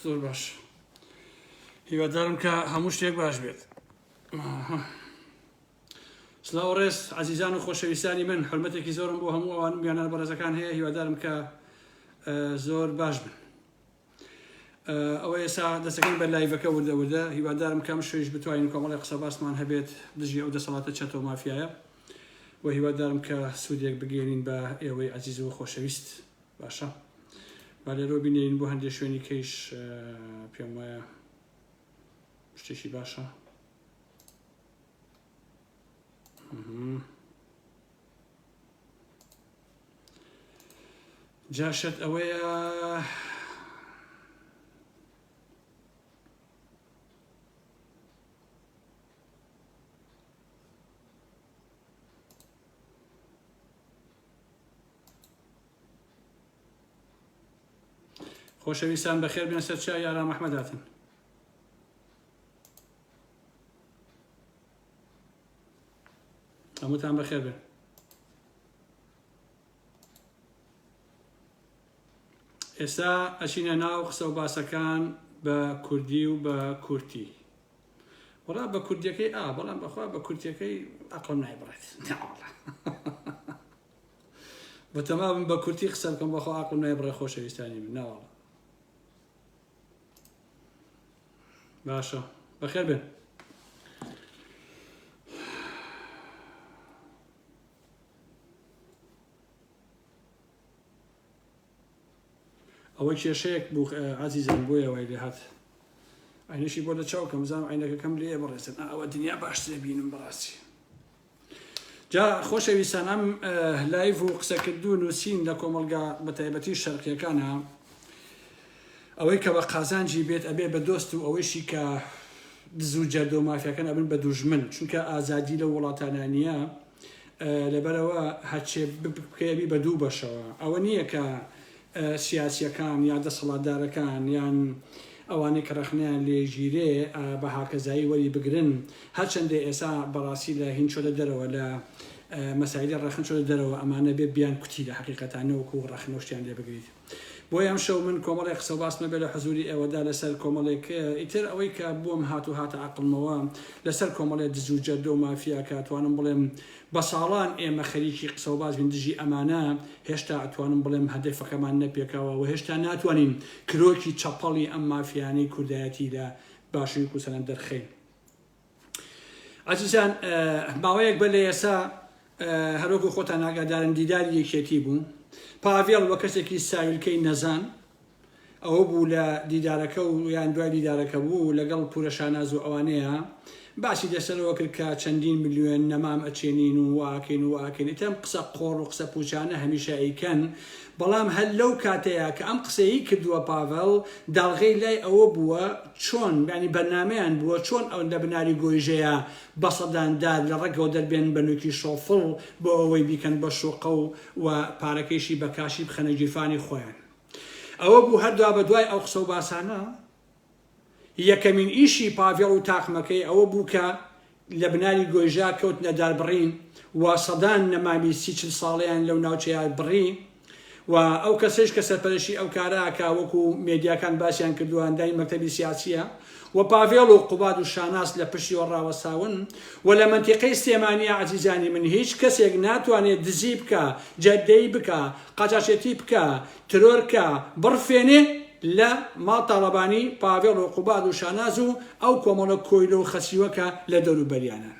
زۆر باش هیوادارم کە هەموو شتێک باش بێت. سلااو ڕێز عزیزان و خۆشەویستانی من، حرمەتێکی زۆرم بۆ هەموو ئەوان میانە بەڕێزەکان هەیە، هیوادارم کە زۆر باش بن. ئەوە ئێستا دەستەکەین بە لایڤەکە وردە هیوادارم کەم شوێش بتوانین کۆمەڵی قسە باسمان هەبێت دژی ئەو دەسەڵاتە چەتۆ مافیایە و هیوادارم کە سوودێک بگەێنین بە ئێوەی عزیز و خۆشەویست. باشە با لێرۆ بینێین بۆ هەندێک شوێنی کەیش پێم وایە شتێکی باشە. جاشت ئەوەیە خۆشەویستان بەخێر بێن سەر چای ئارام ئەحمەداتن. هەمووتان بەخێر بێن. ئێستا ئەچینە ناو قسە و باسەکان بە کوردی و بە کورتی. وەڵا بە کوردیەکەی بەڵام بەخوا بە کورتیەکەی عەقڵم نایبڕێت. بەتەمام بە کورتی قسە بکەم بەخوا عەقڵم نایبڕێت خۆشەویستانی من. ناوەڵا باشە بەخێر بێن. ئەوەی کێشەیەک بوو عەزیزم بۆیە وای لێ هات. عینەشی بۆ لە چاوکەم زانم عینەکەکەم لێ بڕێسن ئەوە دنیا باشترێ بینم بەڕاستی. جا خۆشەویستان ئەم لایڤ و قسەکردو نووسین لە کۆمەلگا بە تایبەتی شەرقیەکانە ئەوەی کە بە قازانجی بێت ئەبێ بە دۆست و ئەوەیشی کە دز و جەردە و مافیەکان ئەبن بە دوژمن، چونکە ئازادی لە وڵاتانە نییە لەبەرەوە هەرچێ بکەیەبی بە دوو بەشەوە. ئەوە نییە کە سیاسیەکان یا دەسەڵاتدارەکان یان ئەوانەی کە ڕەخنیان لێژیرێ بە هاکەزایی وەری بگرن، هەرچەندێ ئێستا بەڕاستی لە هین چۆدە دەرەوە لە مەسایلی ڕەخن چۆدە دەرەوە ئەمانە بێ بیان کوتی لە حەقیقەتانەوەکو ڕەخنەوەشتیان لێ بگریت. بۆی ئەم شەو من کۆمەڵێک قسە و باسمە بێ لە حەزوری ئێوەدا لەسەر کۆمەڵێک ئیتر ئەوەی کە بۆم هاتە عەقڵمەوە لەسەر کۆمەڵێک دز و جەردە و مافیا کە ئەتوانم بڵێم بە ساڵان ئێمە خەریکی قسە و باس بین دژی ئەمانە هێشتا ئەتوانم بڵێم هەدەفەکەمان نەپێکاوە و هێشتا ناتوانین کرۆکی چەپەڵی ئەم مافیانەی کوردایەتی لە باشووری کوردستان دەرخەین. عەزیزان ماوەیەک بە لە ئێستا هەروەکو خۆتان ئاگادارن دیداری یەکێتی بوو. پاڤێڵ وە کەسێکی ساویلکەی نەزان ئەوە بوو لە دیدارەکە و یان دوای دیدارەکە بوو لەگەڵ پورە شاناز و ئەوانەیە باسی دەسەرەوە کرد کە چەندین ملیۆن نەمام ئەچێنین و واکەین و واکەین. ئیتەم قسە قۆڕ و قسە پوچانە هەمیشە ئەیکەن، بەڵام هەر لەو کاتەیە کە ئەم قسەیی کردووە پاڤێڵ داڵغەی لای ئەوە بووە چۆن ینی بەرنامەیان بووە چۆن ئەو لە بناری گۆیژەیە بە سەداندار لە ڕێگەوە دەربێن بە نوکی شۆفڵ بۆ ئەوەی بیکەن بە شوقە و پارەکەیشی بە کاشی بخەنە گیرفانی خۆیان. ئەوە بوو هەردووا بە دوای ئەو قسە و باسانە یەکەمین ئیشی پاڤێڵ و تاقمەکەی ئەوە بوو کە لە بناری گۆیژە کەوتنە داربڕین و سەدان نەمامی 30 ساڵیان لەو ناوچەیە بڕی و ئەو کەسش کە سەرپەرشی ئەو کاراکە وەکو مێدیاکان باسییان کردووە هەندای مەکتەبی سیاسیە و پاڤێڵ و قوباد و شاناس لە پشتیوە ڕاوەساون و لە مەنتیقەی سلێمانیە عەزیزانی من هیچ کەسێک ناتوانێت دزی بکە، جەردەی بکە، قاچاقچێتی بکە، ترۆرکە، بڕفێنێ لە ماڵ تاڵەبانی پاڤێڵ و قوباد و شاناز و ئەو کۆمەڵە کۆیلە و خەسیوەکە لە دەوروبەریانە.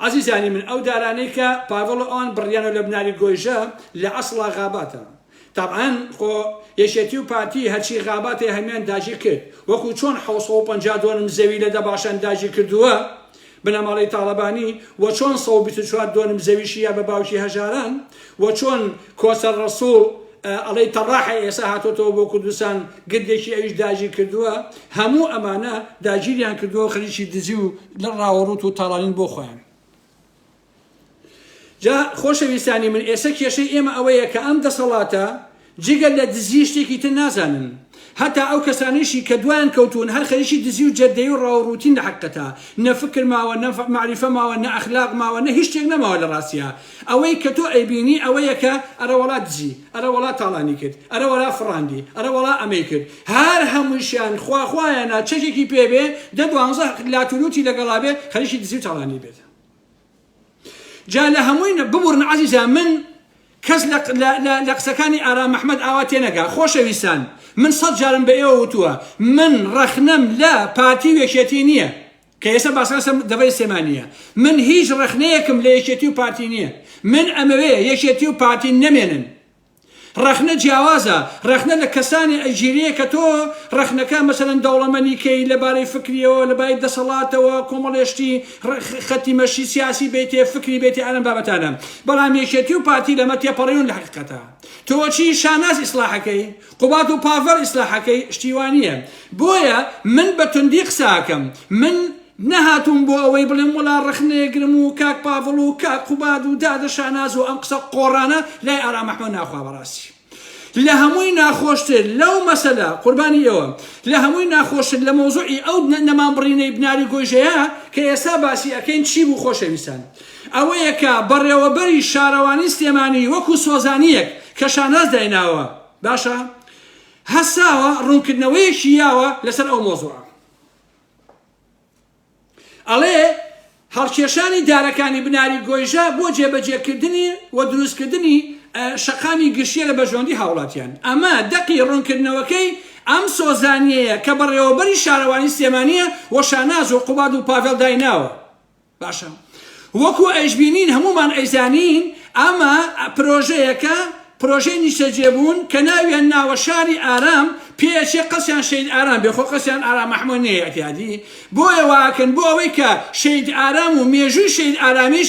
عزیزانی من ئەو دارانەی کە پاڤێڵ ئەوان بڕیانە لە بناری گۆیژە لە ئەسڵا غاباتە. طبعاً خۆ یەشێتی و پارتی هەرچی غاباتێ هەمیان داژی کرد، وەکو چۆن 752 زەوی لە دەباشان داژی کردووە بنەماڵی تاڵەبانی و چۆن 124 زەویشیە بە باوکی هەژاران و چۆن کۆسەر ڕەسوڵ ئەڵەی تەڕاحی ئێستا هاتۆتەوە بۆ کوردستان گردێکی ئەویش داژی کردووە. هەموو ئەمانە داگیریان کردووە خەریکی دزی و لە ڕاوەڕوت و تاڵانین بۆ خۆیان. جا خۆشەویستانی من ئێستا کێشەی ئێمە ئەوەیە کە ئەم دەسەڵاتە جگەل لە دزی شتێکی تر نازانن. حتى ئەو کەسانیشی کە دوایان کەوتون هەر خەریکی دزی و جەردەی و ڕاوڕوتین لە حقەتە نەفکر ماوە نە معریفە ماوە نە ئەخلاق ماوە نە هیچ شتێک نەماوە لە ڕاستیە ئەوەی کە تۆ ئەیبینی ئەوەیە کە ئەرە وڵات دزی ئەرە وڵات تاڵانی کرد ئەرە وڵات فڕاندی ئەرە وڵات ئەمەی کرد هەر هەمووشیان خواخوایەنە چەکێکی پێبێ دە 12 لاتولوتی لەگەڵا بێ خەریکی دزی و تاڵانی بێت جا لە هەمووی ببوورن عەزیزە من کەس لە قسەکانی ئارام محەممەد ئاوا تێنەگا خۆشەویستان من 100 جارم بە ئێوە وتووە من ڕەخنەم لە پارتی و یەکێتی نییە کە ئێستا باسەکەم دەبەی سێمانیە من هیچ ڕەخنەیەکم لە یەکێتی و پارتی نییە من ئەمەوێ یەکێتی و پارتی نەمێنن ڕەخنە جیاوازە ڕەخنە لە کەسانی ئەلژیریە کە تۆ ڕەخنەکە مەسەلەن دەوڵەمەندیکەی لەبارەی فکریەوە لەبارەی دەسەڵاتەوە کۆمەڵێشتی خەتی مەشی سیاسی بێتێ فکری بێتی ئەم بابەتانە بەڵام یەکێتی و پارتی لەمە تێپەڕیون لە حقیقەتە تۆچی شاناز ئیسلاحەکەی قوبات و پاڤەر ئیسلاحەکەی شتیوانیە بۆیە من بە توندی قساکەم من نەهاتوم بۆ ئەوەی بڵێم وڵا ڕەخنەیەگرم و کاک پاڤڵ و کاک قوباد و دادە شاناز و ئەم قسە قۆڕانە لای ئارام محەممەد ناخوا بەڕاستی لە هەمووی ناخۆشتر لەو مەسەلە قوربانی ئێوە لە هەمووی ناخۆشتر لە مۆزوعی ئەو نەمانبڕینەی بناری گۆیژەیە کە ئێستا باسی ئەەکەین چی بوو خۆشەویستان ئەوەیە کە بەڕێوەبەری شارەوانی سلێمانی وەکو سۆزانیەک کە شاناز دایناوە باشە هەساوە ڕوونکردنەوەیەکی یاوە لەسەر ئەو مۆزوعە ئەڵێ هەڵکێشانی دارەکانی بناری گۆیژە بۆ جێبەجێکردنی و دروستکردنی شەقامی گشتیە لە بەژۆندی هاوڵاتیان ئەمە دەقی ڕوونکردنەوەکەی ئەم سۆزانیەیە کە بەڕێوەبەری شارەوانی سلێمانیە و شاناز و قوباد و پاڤێڵ دایناوە باشە وەکو ئەیشبینین هەمومان ئەیزانین ئەمە پرۆژەیەکە پرۆژەی نیشتەجێبوون کە ناویان ناوە شاری ئارام پێچێ قەسیان شەید ئارام بێ خۆ قەسیان ئارام محەممەد نەیە ئەتیادی بۆیە واکەن بۆ ئەوەی کە شەید ئارام و مێژووی شەید ئارامیش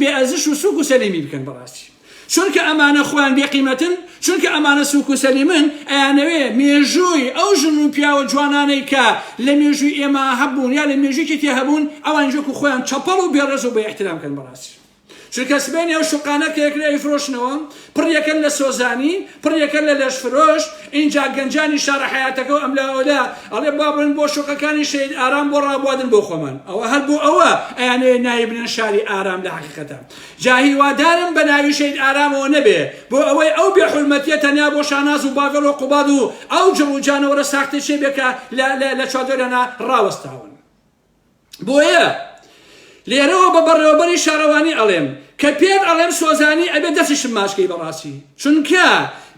بێ ئەرزش و سووک و سەلیمی بکەن بەڕاستی چونکە ئەمانە خۆیان بێقیمەتن چونکە ئەمانە سووک و سەلیمن ئەیانەوێ مێژووی ئەو ژن و پیاوە جوانانەی کە لە مێژووی ئێمە هەبوون یا لە مێژوویکی تێ هەبوون ئەوان جۆک و خۆیان چەپەڵ و بێڕێز و بە ئیحترام کەن بەڕاستی چونکە سبێنی ئەو شوقانە کە یەکرا ئەیفرۆشنەوە پڕیەکەن لە سۆزانی پڕیەکەن لە لەشفرۆش اینجا گەنجانی شارە حیاتەکە و ئەملاوەدا ئەڵێ بابن بۆ شوقەکانی شەید ئارام بۆ ڕابواردن بۆ خۆمان ئەوە هەر بۆ ئەوە ئەیانەیە نایبنن شاری ئارام لە حقیقەتە جا هیوادارم بە ناوی شەید ئارامەوە نەبێ بۆ ئەوەی ئەو بێحورمەتیە تەنیا بۆ شاناز و باڤێڵ و قوباد و ئەو جڵ و جانەوەرە ساختە چێ بێکە لە چادرەنا ڕاوەستاون بۆیە لێرەوە بە بەڕێوەبەری شارەوانی ئەڵێم کە پێت ئەڵێم سۆزانی ئەبێ دەستیشم ماشکەی بەڕاستی چونکە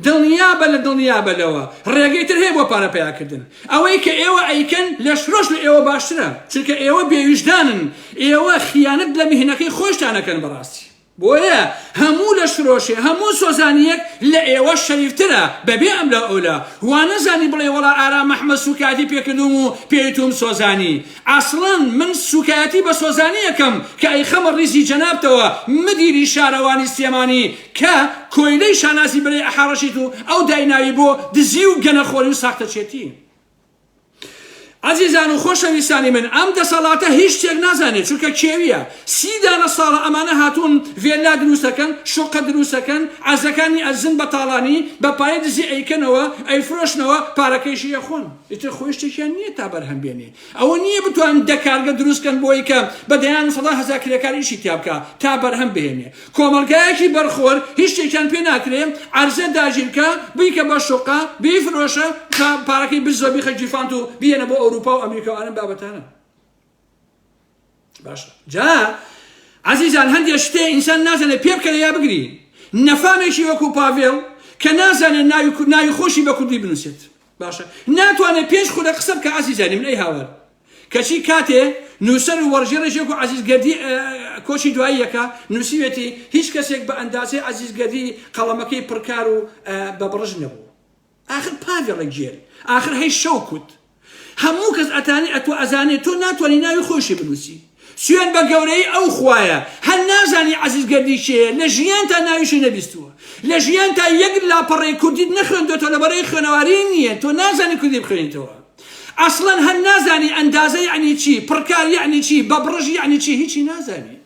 دڵنیابە لە دڵنیابەلەوە ڕێگەی تر هەیە بۆ پارە پیاکردن ئەوەی کە ئێوە ئەیکەن لە شرۆش لە ئێوە باشترە چونکە ئێوە بێویژدانن ئێوە خیانەت لە میهنەکەی خۆشتانەکەن بەڕاستی بۆیە هەموو لە شرۆشێ هەموو سۆزانیەک لە ئێوە شەریفترە بەبێ ئەم لە ئەولا وا نەزانی بڵێ وەڵا ئارام محەممەد سوکاتی پێکردوم و پێیتوم سۆزانی ئەسڵەن من سوکاتی بە سۆزانی یەکەم کە ئەی خەمە ڕیزی جەنابتەوە مدیری شارەوانی سلێمانی کە کۆیلەی شانازی بڵێ ئەحاڕەشیت و ئەو دایناوی بۆ دزی و گەنەخۆری و ساختەچێتی عزیزان و خۆشەویستانی من ئەم دەسەڵاتە هیچ شتێک نازانێت چونکە کێویە 30 دانە ساڵە ئەمانە هاتوون ڤێلا دروستەکەن شوقە دروستەکەن عەزەکانی ئەزن بە تاڵانی بە پایە دزی ئەیکەنەوە ئەیفرۆشنەوە پارەکەیشی ئەخۆن ئیتر خۆی شتێکیان نییە تا بەرهەم بێنێ ئەوە نییە بتوان دەکارگە دروستکەن بۆی کە بەدەیان 100,000 کرێکار ئیشی تیا بکە تا بەرهەم بهێنێ کۆمەلگایەکی بەرخۆر هیچ شتێکیان پێ ناکرێ عەرزە داگیرکە بیکە بە شوقە بیفرۆشە تا پارەکەی بزۆ بیخە جیفانت و بێنە بۆ ئەوروپا و ئەمریکا و ئەم بابەتانە باشە جا عزیزان هەندێک شتێ ئینسان نازانێت پێ بکەرە یا بگری نەفامێکی وەکو پاڤێڵ کە نازانێت ناوی خۆشی بە کوردی بنووسێت باشە ناتوانێت پێش خودە قسە بکە عزیزانی من ئەی هاوار کەچی کاتێ نووسەر و وەرژێڕێژێک و عزیزگەردی کۆچی دواییەکە نووسیوێتی هیچ کەسێک بە ئەندازێ عزیزگەردی قەڵەمەکەی پڕکار و بە بڕژ نەبوو ئاخر پاڤێڵێک گێر ئاخر هەی شەو کوت هەموو کەس ئەتانی ئەتوە ئەزانێت تۆ ناتوانانی ناوی خۆشی بنووسی سوێن بە گەورەی ئەو خوایە هەر نازانی عزیزگەردی چێە لە ژیان تا ناویشی نەبیستووە لە ژیان تا یەک لاپەڕێی کوردیت نەخوێندێتەوە لەبەرەی خوێنەواری نییە تۆ نازانی کوردی بخوێنیتەوە ئەسڵەن هەر نازانی ئەندازە یعنی چی پڕکار یعنی چی بە بڕژ یعنی چی هیچی نازانی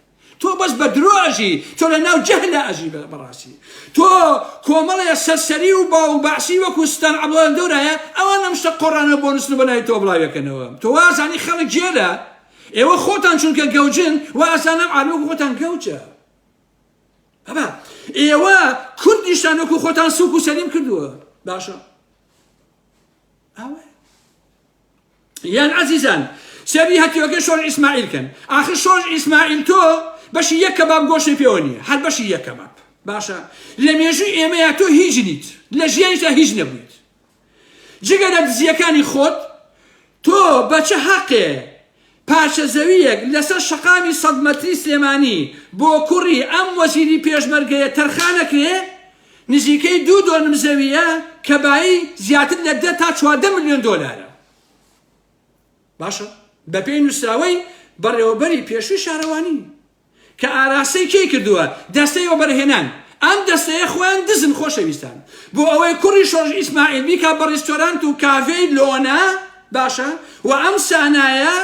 تۆ بەس بە درۆ ئەژی تۆ لە ناو جەهلە ئەژی بەڕاستی تۆ کۆمەڵێ سەرسەری و باو بەعسی وەکو ستان عەبدوڵڵا دەورایە ئەوانە شتە قۆڕانە بۆ نووسن بەلای تۆ بڵاویەکەنەوە تۆ وازانی خەڵک جێرە ئێوە خۆتان چونکە گەوجن وازانە عالم وەکو خۆتان گەوجە ئەبا ئێوە کوردیشتان وەکو خۆتان سووک و سەلیم کردووە باشە ئەوە یان عەزیزان سەری هەتیوەکە شۆڕ ئیسماعیل کەن ئاخر شۆڕ ئیسماعیل تۆ بەشی یەک کەباب گۆشتی پێوە نییە هەر بەشی یەک کەباب باشە لە مێژووی ئێمەیە تۆ هیچ نیت لە ژیانیشدا هیچ نەبوویت جگە لە دزیەکانی خۆت تۆ بە چه حەقێ پارچە زەویەک لەسەر شەقامی سەدمەتری سلێمانی بۆ کوڕی ئەم وەزیری پێشمەرگەیە تەرخانەکرێ نزیکەی 2 دۆنم زەویە کە بایی زیاتر لە 10 تا 14 ملیۆن دۆلارە باشە بە پێی نووسراوەی بەڕێوەبەری پێشووی شارەوانی کە ئاراسەی کێی کردووە دەستەی وەبەرهێنان ئەم دەستەیە خۆیان دزن خۆشەویستان بۆ ئەوەی کوڕی شۆڕ ئیسماعیل بیکا بە ڕێستۆرانت و کافەی لۆنا باشە و ئەم سانایە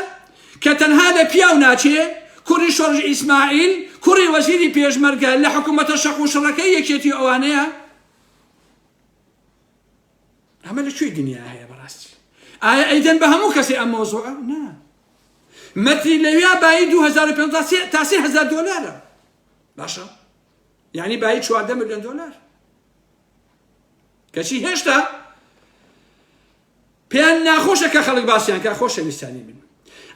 کە تەنها لە پیاو ناچێ کوڕی شۆڕ ئیسماعیل کوڕی وەزیری پێشمەرگە لە حکوومەتە شەق و شڕەکەی یەکێتی ئەوانەیە ئەمە لەکوێی دنیا هەیە بەڕاستی ئایا ئەیدەن بە هەموو کەسێ ئەم مۆزوعە نا مەتری لەویا بایی 2500 تا 3000 دۆلارە باشە یعنی بایی 14 ملیۆن دۆلار کەچی هێشتا پێیان ناخۆشە کە خەڵک باسییان کە خۆشەویستانی من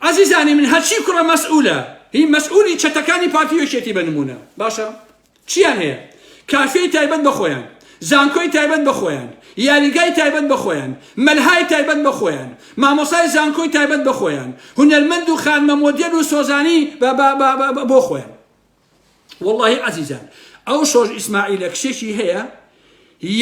عەزیزانی من هەرچی کوڕە مەسئولە هی مەسئولی چەتەکانی پارتی یەکێتی بە نمونە باشە چیان هەیە کافەی تایبەت بە خۆیان زانکۆی تایبەت بە خۆیان یاریگای تایبەت بە خۆیان مەلهای تایبەت بە خۆیان مامۆسای زانکۆی تایبەت بە خۆیان هونەرمەند و خانمە مۆدێل و سۆزانی بۆ خۆیان واللهی عەزیزان ئەو شۆڕ ئیسماعیلە کشێکی هەیە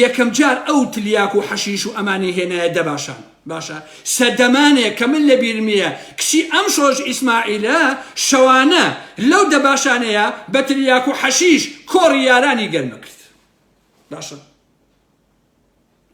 یەکەم جار ئەو تلیاک و حەشیش و ئەمانی هێنایە دەباشان باشە سەردەمانێک کە من لە بیرمیە کچی ئەم شۆڕ ئیسماعیلە شەوانە لەو دەباشانەیە بە تلیاک و حەشیش کۆڕی یارانی گەرمە کرد باشە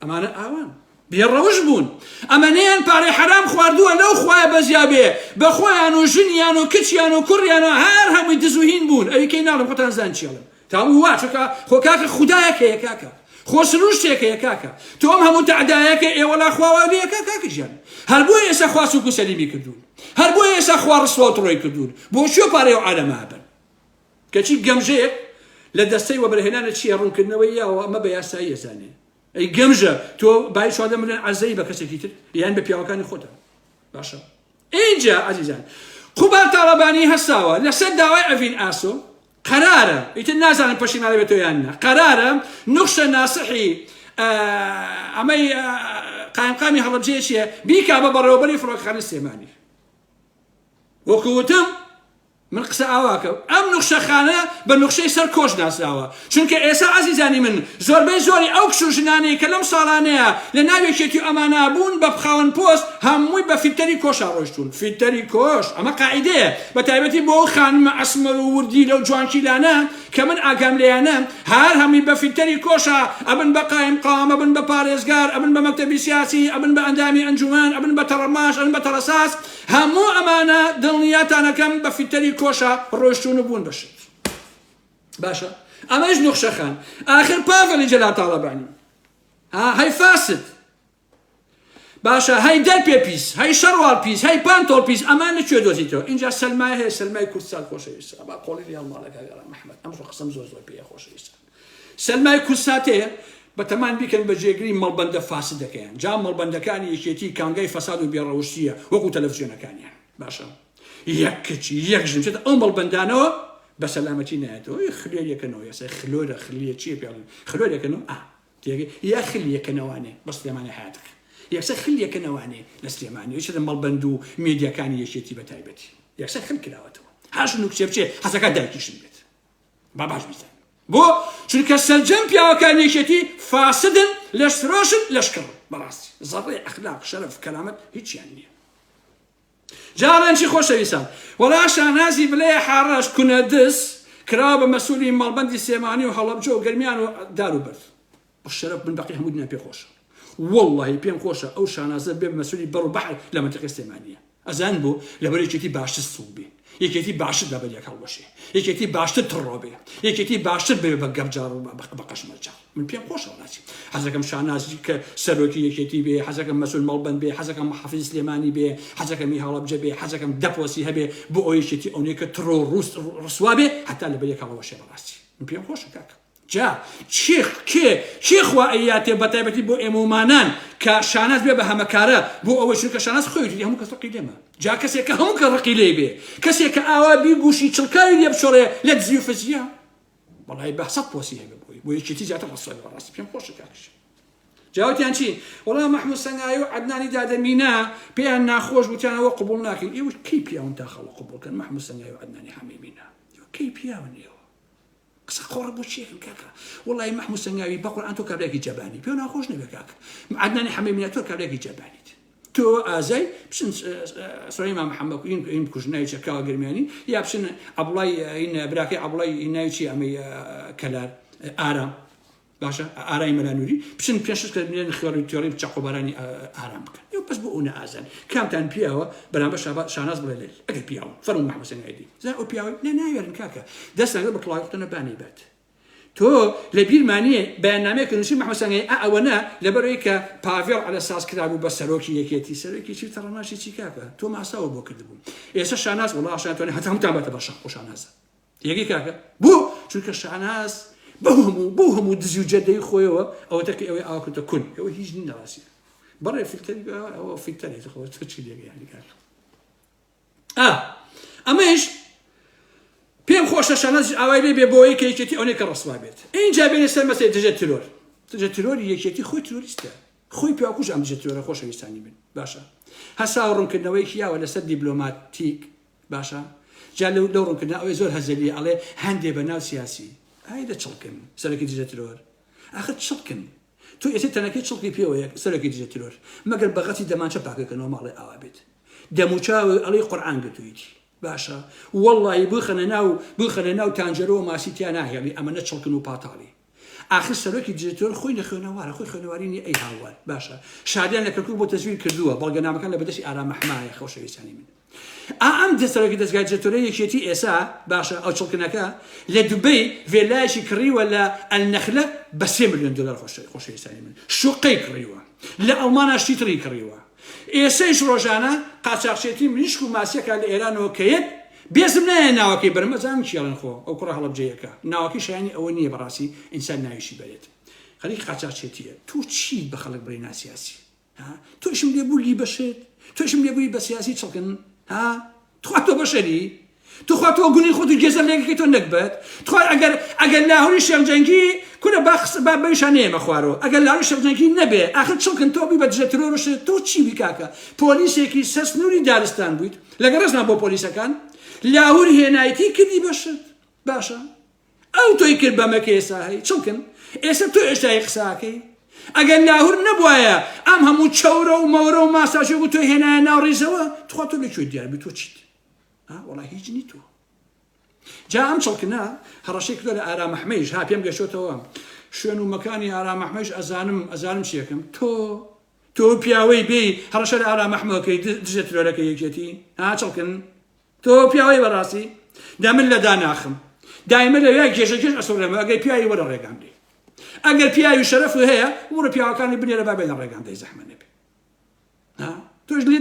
ئەمانە ئاوان بێڕەوش بوون ئەمەنەیان پارەی حرام خواردووە لەو خوایە بەزیابێ بە خۆیان و ژنیان و کچیان و کوڕیان و هەر هەمووی دزوهین بوون ئەوی کەی ناڵم خۆتان زان چێڵم تاوی وا چکە خۆ کاکە خودایەکە یەکاکە خۆ سروشتێکە یەکاکە تۆ ئەم هەموو تەعدایەکە ئێوەلا خواوە یەکا کاکە ژیان هەر بۆ ئێستا خوا سووک و سەلیمی کردوون هەر بۆ ئێستا خوا ڕسوا و تڕۆی کردوون بۆ چیۆ پارەی و عالەمە هەبن کەچی گەمژەیەک لە دەستەی وەبەرهێنانە چیە ڕوونکردنەوەی یاوە ئەمە بە یاسایی ئێزانێ ئەی گەمژە تۆ بای 14 ملیۆن عەرزەی بە کەسێکی تر یان بە پیاوەکانی خۆتە باشە اینجا عەزیزان خوبار تاڵەبانی هەستاوە لەسەر داوای ئەڤین ئاسۆ قرارە ئیتر نازانم پەشیمانە بێتۆ یان نا قرارە نوخشە ناسحی ئەمەی قایمقامی هەڵەبجەیە چیە بیکا بە بەڕێوەبەری فڕۆکەخانەی سلێمانی وەکووتم من قسە ئاواکە ئەم نوخشەخانە بە نوخشەی سەر کۆش ناسراوە چونکە ئێستا عەزیزانی من زۆربەی زۆری ئەو کچ و ژنانەی کە لەم ساڵانەیە لە ناوێکێتی و ئەمانە بوون بە بخاون پۆست هەمووی بە فیلتەری کۆشا ڕۆیشتون فیلتەری کۆش ئەمە قاعیدەیە بە تایبەتی بۆ خانمە ئەسمەر و وردی لەو جوانکیلانە کە من ئاگام لێیانە هەر هەمووی بە فیلتەری کۆشە ئەبن بە قایمقام ئەبن بە پارێزگار ئەبن بە مەکتەبی سیاسی ئەبن بە ئەندامی ئەنجومان ئەبن بە تەڕەماش ئەبن بە تەڕەساس هەموو ئەمانە دڵنیاتانەکەم بە فیلتەری کۆشە ڕۆیشتون و بوون بەشت باشە ئەمەش نوخشەخان ئاخر پاڤەلی جەلال تاڵەبانی هەی فاسد باشە هەی دەرپێ پیس هەی شەڕوال پیس هەی پانتۆڵ پیس ئەمان لەکوێ دۆزیتەوە اینجا سەلمای هەیە سەلمای کوردستان خۆشەویستە با قۆڵی هەڵماڵەکە گەڵا محەممەد ئەمڕۆ قسەم زۆر پێیە خۆشەویستە سەلمای کوردستان هەیە بەتەمان بیکەن بە جێگری مەڵبەندە فاسدەکەیان جا مەڵبەندەکانی یەکێتی کانگای فەساد و بێڕەوشتیە وەکو تەلەڤیزیۆنەکانیان باشە یەک کچی یەک ژن چێتە ئەو مەڵبەندانەوە بە سەلامەتی نایەتەوە خلێریەکەنەوە یاسای خلۆرە خلیە چیە پێڵن خلۆریەکەنەوە تێگەی یا خلیەکەنەوانێ بە سلێمانی حیاتەکە یەکسە خلیەکەنەوانێ لە سلێمانی چێتە مەڵبەند و میدیاکانی یەکێتی بە تایبەتی یەکسە خل کراوەتەوە هاشن و کچێ بچێ حەزەکە دایکیشن بێت با باش بیزان بۆ چونکە سەرجەم پیاوەکان یەکێتی فاسدن لەشترۆشن لەشکڕ بەڕاستی زەڕێ ئەخلاق شەرەف کەرامەت هیچیان نییە جاڵێنچی خۆشەویستان وەڵا شانازی بلێ حاڕەش کونە دەست کراوە بە مەسئولی مەڵبەندی سلێمانی و هەڵەبجە و گەرمیان و دار و بەرد بەشەرەف من بەقی هەموو دنیا پێ خۆشە واللهی پێم خۆشە ئەو شانازە بێ مەسئولی بەڕ و بەحر لە منتیقەی سلێمانیە ئەزان بۆ لەبەرێکێتی باشتر سوو بێ یەکێتی باشتر بە بەریەک هەڵبەشێ یەکێتی باشتر تڕۆبێ یەکێتی باشتر بێ بە گەبجار و بە قەشمەرجار من پێم خۆشە وڵاتی حەزەکەم شانازی کە سەرۆکی یەکێتی بێ حەزەکەم مەسئول مەڵبەند بێ حەزەکەم حەفیز سلێمانی بێ حەزەکەمی هەڵەبجە بێ حەزەکەم دەپۆسی هەبێ بۆ ئەو یەکێتی ئەوەیە کە تڕۆ ڕسوا بێ هەتا لە بەریەک هەڵەوەشێ بەڕاستی من پێم خۆشە کاکە جا چێ خوا ئەیاتێ بەتایبەتی بۆ ئێمەمانان کە شاناز بێ بە هەمەکارە بۆ ئەوەی چونکە شاناز خۆی هەموو کەس ڕقی لێمە جا کەسێک کە هەموو کە ڕقی لێ بێ کەسێک کە ئاوا بیگوشی چڵکاوی لێ بشۆڕێ لە دزی و فەزیە بەڵای بە سەد پۆسی هەبێ بۆ یەکێتی زیاتر ڕسوای بەڕاستی پێم خۆشە کاکەش جاوتیان چی وەڵام محموود سەنگایی و عەدنانی دادەمینا پێیان ناخۆش بوتیانەوە قبوڵ ناکەین ئێوە کەی پیاون داخەڵە قبوڵکەن محموود سەنگایی و عەدنانی حەمیمینا کەی پیاون ئێوە قسە قۆڕە بۆ چیەکەن کاکە وەڵی محموود سەنگاوی بە قورئان تۆ کابرایەکی جەبانی پێ ناخۆش نەبێ کاکە عەدنانی حەمیمینا تۆ کابرایەکی جەبانیت تۆ ئازای بچن سولەیمان محەممەد این کوژنای چەکاوە گرمیانی یا بچن عەبدوڵای این براکەی عەبدوڵای ناوی چی ئەمەی کەلار ئارام باشە ئارای مەلانووری بچن پێش کردن خێڕی تێڕی چاقۆبارانی ئارام بکەن ئێوە بەس بۆ ئەو نەئازان کامتان پیاوە بەرامبەر شاناز بڵێ لێ ئەگەر پیاوە فەرموو محەممەد سەنگایی زای ئەو پیاوەی ناوێرن کاکە دەست لەگەڵ بە کڵاوەتەنە بانی بێت تۆ لە بیرمانیە بەیاننامەیە کە نووسی محەممەد سەنگایی ئەوەنە لەبەرەوەی کە پاڤێڵ عەلە ساز کرابوو بە سەرۆکی یەکێتی سەرۆکیی تەڕەماشی چی کاکە تۆ ماساوە بۆ کردبوو ئێستا شاناز وەڵا شانتوانێ هەتا هەمووتان بەتە بە شەق و شانازە یەکی کاکە بۆ چونکە شاناز بۆ هەموو دزی و جەدەی خۆیەوە ئەوەتە کە ئەوەی ئاوکردە کون ئەوە هیچ نین نەڕاستی بەڕێ فیلتەری ئەوە فیلتەری خۆ تۆ چی لێگەیانی کاکە ئەمەش پێم خۆشە شاناز ئاوای لێ بێ بۆ ئەوەی کە یەکێتی ئەوەیە کە ڕسوا بێت اینجا بێنێ سەر مەسەلەی دژە ترۆر دژە ترۆری یەکێتی خۆی ترۆریستە خۆی پیاکوش ئەم دژە ترۆرە خۆشەویستانی بن باشە هەسا ڕوونکردنەوەی کیاوە لەسەر دیبلۆماتیک باشە جا لەو ڕوونکردن ئەوەی زۆر هەزەلیە ئەڵێ هەندێ بەناو سیاسی هایدە چڵکن سەرەکی دژە ترۆر ئاخر چڵکن تۆ ئێستا تەنەکەی چڵکی پێوەیە سەرەکی دژە ترۆر مەگەر بەغەتی دەمانچە پاکەکەنەوە ماڵێ ئاوا بێت دەموچاوە ئەڵێ قورئان گرتوویتی باشە وەڵڵی بخەنە ناو تانجەرەوە ماسیتیان ناهێڵی ئەمەنە چڵکن و پاتاڵی آخر سەرۆکی دژە ترۆر خۆی لە خوێنەوارە خۆی خوێنەوارینی ئەی هاوار باشە شادیان لە کەرکووک بۆ تەزویر کردووە بەڵگەنامەکان لە بەدەستی ئارام مەحمایە خۆشەویستانی من ئەم دەسەرۆکی دەستگای دژە ترۆرە یەکێتی ئێسا باشە ئەو چڵکنەکە لە دوبەی ڤێلایەکی کڕیوە لە ئەلنەخلە بە 3 ملیۆن دلار خۆشەویستانی من شوقەی کڕیوە لە ئەڵمانە شتری کڕیوە ئێسەیش ڕۆژانە قاچاقچێتی منیشک و ماسیەکە لە ئێرانەوە کەیت بێزم نایە ناوەکەی بەرمەزان کێڵن خۆ ئەو کوڕە هەڵەبجەیەکە ناوەکەی شایانی ئەوە نییە بەڕاستی ئینسان ناویشی بێت خەریکی قاچاقچێتیە تو چی بە خەڵک بڕی ناسیاسی تۆشم لێبوو لی بەشێت تۆشم لێبووی بە سیاسی چڵکن تخوا تۆ بەشەری تخوا تۆ گونی خۆت و گێزە لێگەکەی تۆ نەکبەت تخوا ئەگەر لاهوری شێخجەنگی کورە با بەیشان نێمە خوارەوە ئەگەر لاهوری شێخجەنگی نەبێ آخر چڵکن تۆ بی بە دژە ترۆرش تۆ چی بی کاکە پۆلیسێکی سەسنووری دارستان بوویت لەگەڵ ڕێزنا بۆ پۆلیسەکان لاهور هێنایەتی کردی بەشت باشە ئەو تۆی کرد بەمەکە ئێستا هەی چڵکن ئێستا تۆ ئێستای قساکەی ئەگەر لاهور نەبوایە ئەم هەموو چەورە و مەورە و ماساژێک و تۆ هێنایە ناو ڕێزەوە تخوا تۆ لەکوێ دیاربی تۆ چیت وەڵای هیچ نی تۆ جا ئەم چڵکنە هەڕەشەی کردۆ لە ئارام مەحمەیش پێم گەشتەوە شوێن و مەکانی ئارام مەحمەیش ئەزانم چیەکەم تۆ پیاوەی بێ هەڕەشە لە ئارام مەحمەکەی دژە ترۆرەکە یەکێتی چڵکن تۆ پیاوەی بەڕاستی دەمن لە داناخم دایمە لە وای کێشەکەش ئەسوڕێمە ئەگەر پیاوی وەرە ڕێگام دێ ئەگەر پیاوی شەرەف هەیە وەرە پیاوەکانی بنێرە بابێ لە ڕێگام دەی زەحمە نەبێ